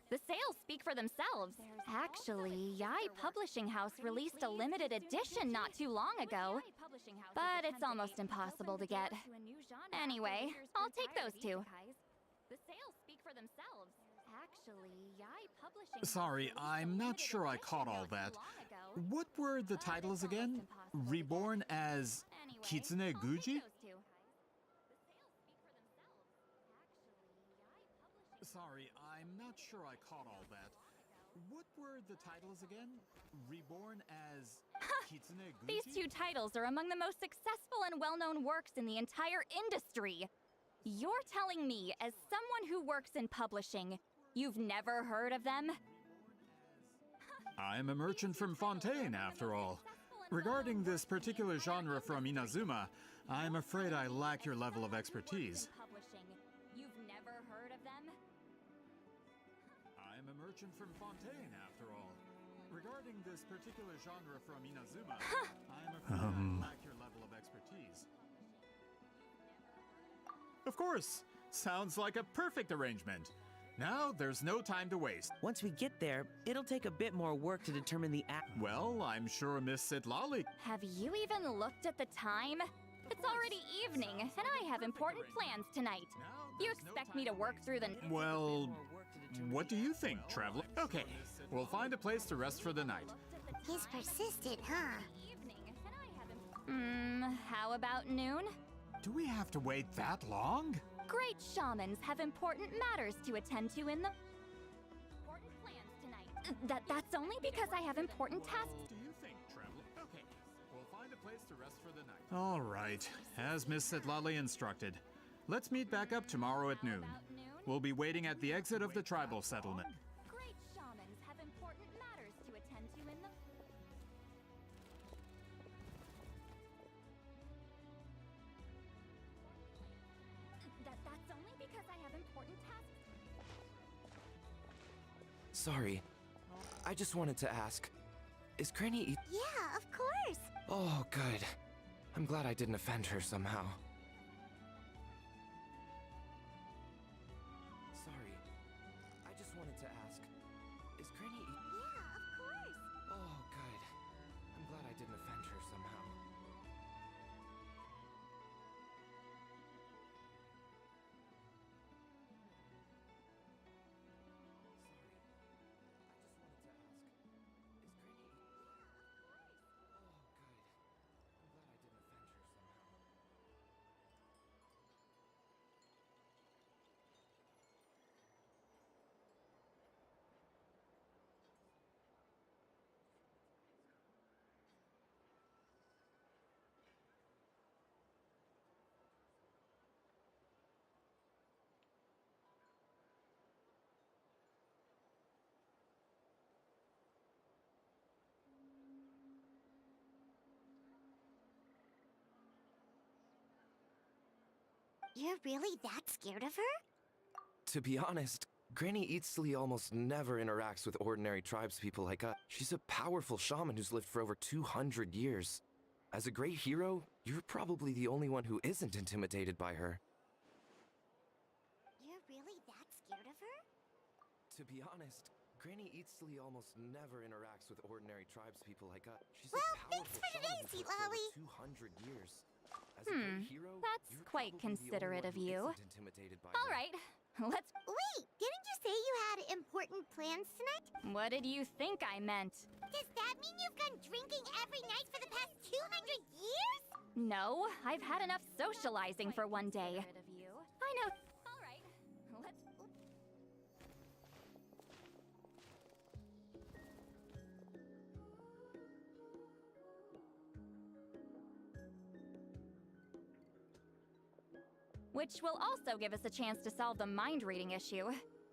The sales speak for themselves. Actually, Yai Publishing House released a limited edition not too long ago, but it's almost impossible to get. Anyway, I'll take those two. The sales speak for themselves. Actually, Yai Publishing Sorry, I'm not sure I caught all that. What were the titles again? Reborn as Kitsune Guji? I'm not sure I caught all that. What were the titles again? Reborn as Kitsune Gucci? These two titles are among the most successful and well-known works in the entire industry. You're telling me, as someone who works in publishing, you've never heard of them? I'm a merchant from Fontaine, after all. Regarding this particular genre from Inazuma, I'm afraid I lack your level of expertise. You've never heard of them? I'm a merchant from Fontaine, after all. Regarding this particular genre from Inazuma, I'm afraid I lack your level of expertise. Of course! Sounds like a perfect arrangement. Now, there's no time to waste. Once we get there, it'll take a bit more work to determine the Well, I'm sure Miss Citali. Have you even looked at the time? It's already evening, and I have important plans tonight. You expect me to work through the... Well, what do you think, traveler? Okay, we'll find a place to rest for the night. He's persistent, huh? How about noon? Do we have to wait that long? Great shamans have important matters to attend to in the... Important plans tonight. That's only because I have important tasks. What do you think, traveler? Okay, we'll find a place to rest for the night. All right, as Miss Citali instructed. Let's meet back up tomorrow at noon. We'll be waiting at the exit of the tribal settlement. Great shamans have important matters to attend to in the... That's only because I have important tasks. Sorry. I just wanted to ask. Is Granny Yeah, of course. Oh, good. I'm glad I didn't offend her somehow. Sorry. I just wanted to ask. Is Granny Yeah, of course. Oh, good. I'm glad I didn't offend her somehow. You're really that scared of her? To be honest, Granny Eatsley almost never interacts with ordinary tribespeople like us. She's a powerful shaman who's lived for over 200 years. As a great hero, you're probably the only one who isn't intimidated by her. You're really that scared of her? To be honest, Granny Eatsley almost never interacts with ordinary tribespeople like us. She's Well, a thanks powerful for today, shaman who's lived for over 200 years. As a great hero, That's you're quite probably the only considerate one of who you. isn't intimidated by All her. right, let's... Wait, didn't you say you had important plans tonight? What did you think I meant? Does that mean you've gone drinking every night for the past 200 years? No, I've had enough socializing for one day. I know... All right, let's... Which will also give us a chance to solve the mind reading issue.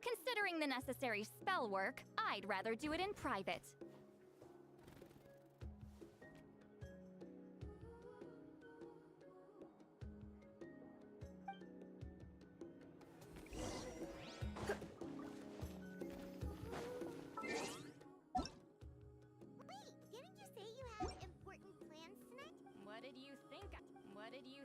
Considering the necessary spell work, I'd rather do it in private. Wait, didn't you say you had important plans tonight? What did you think? What did you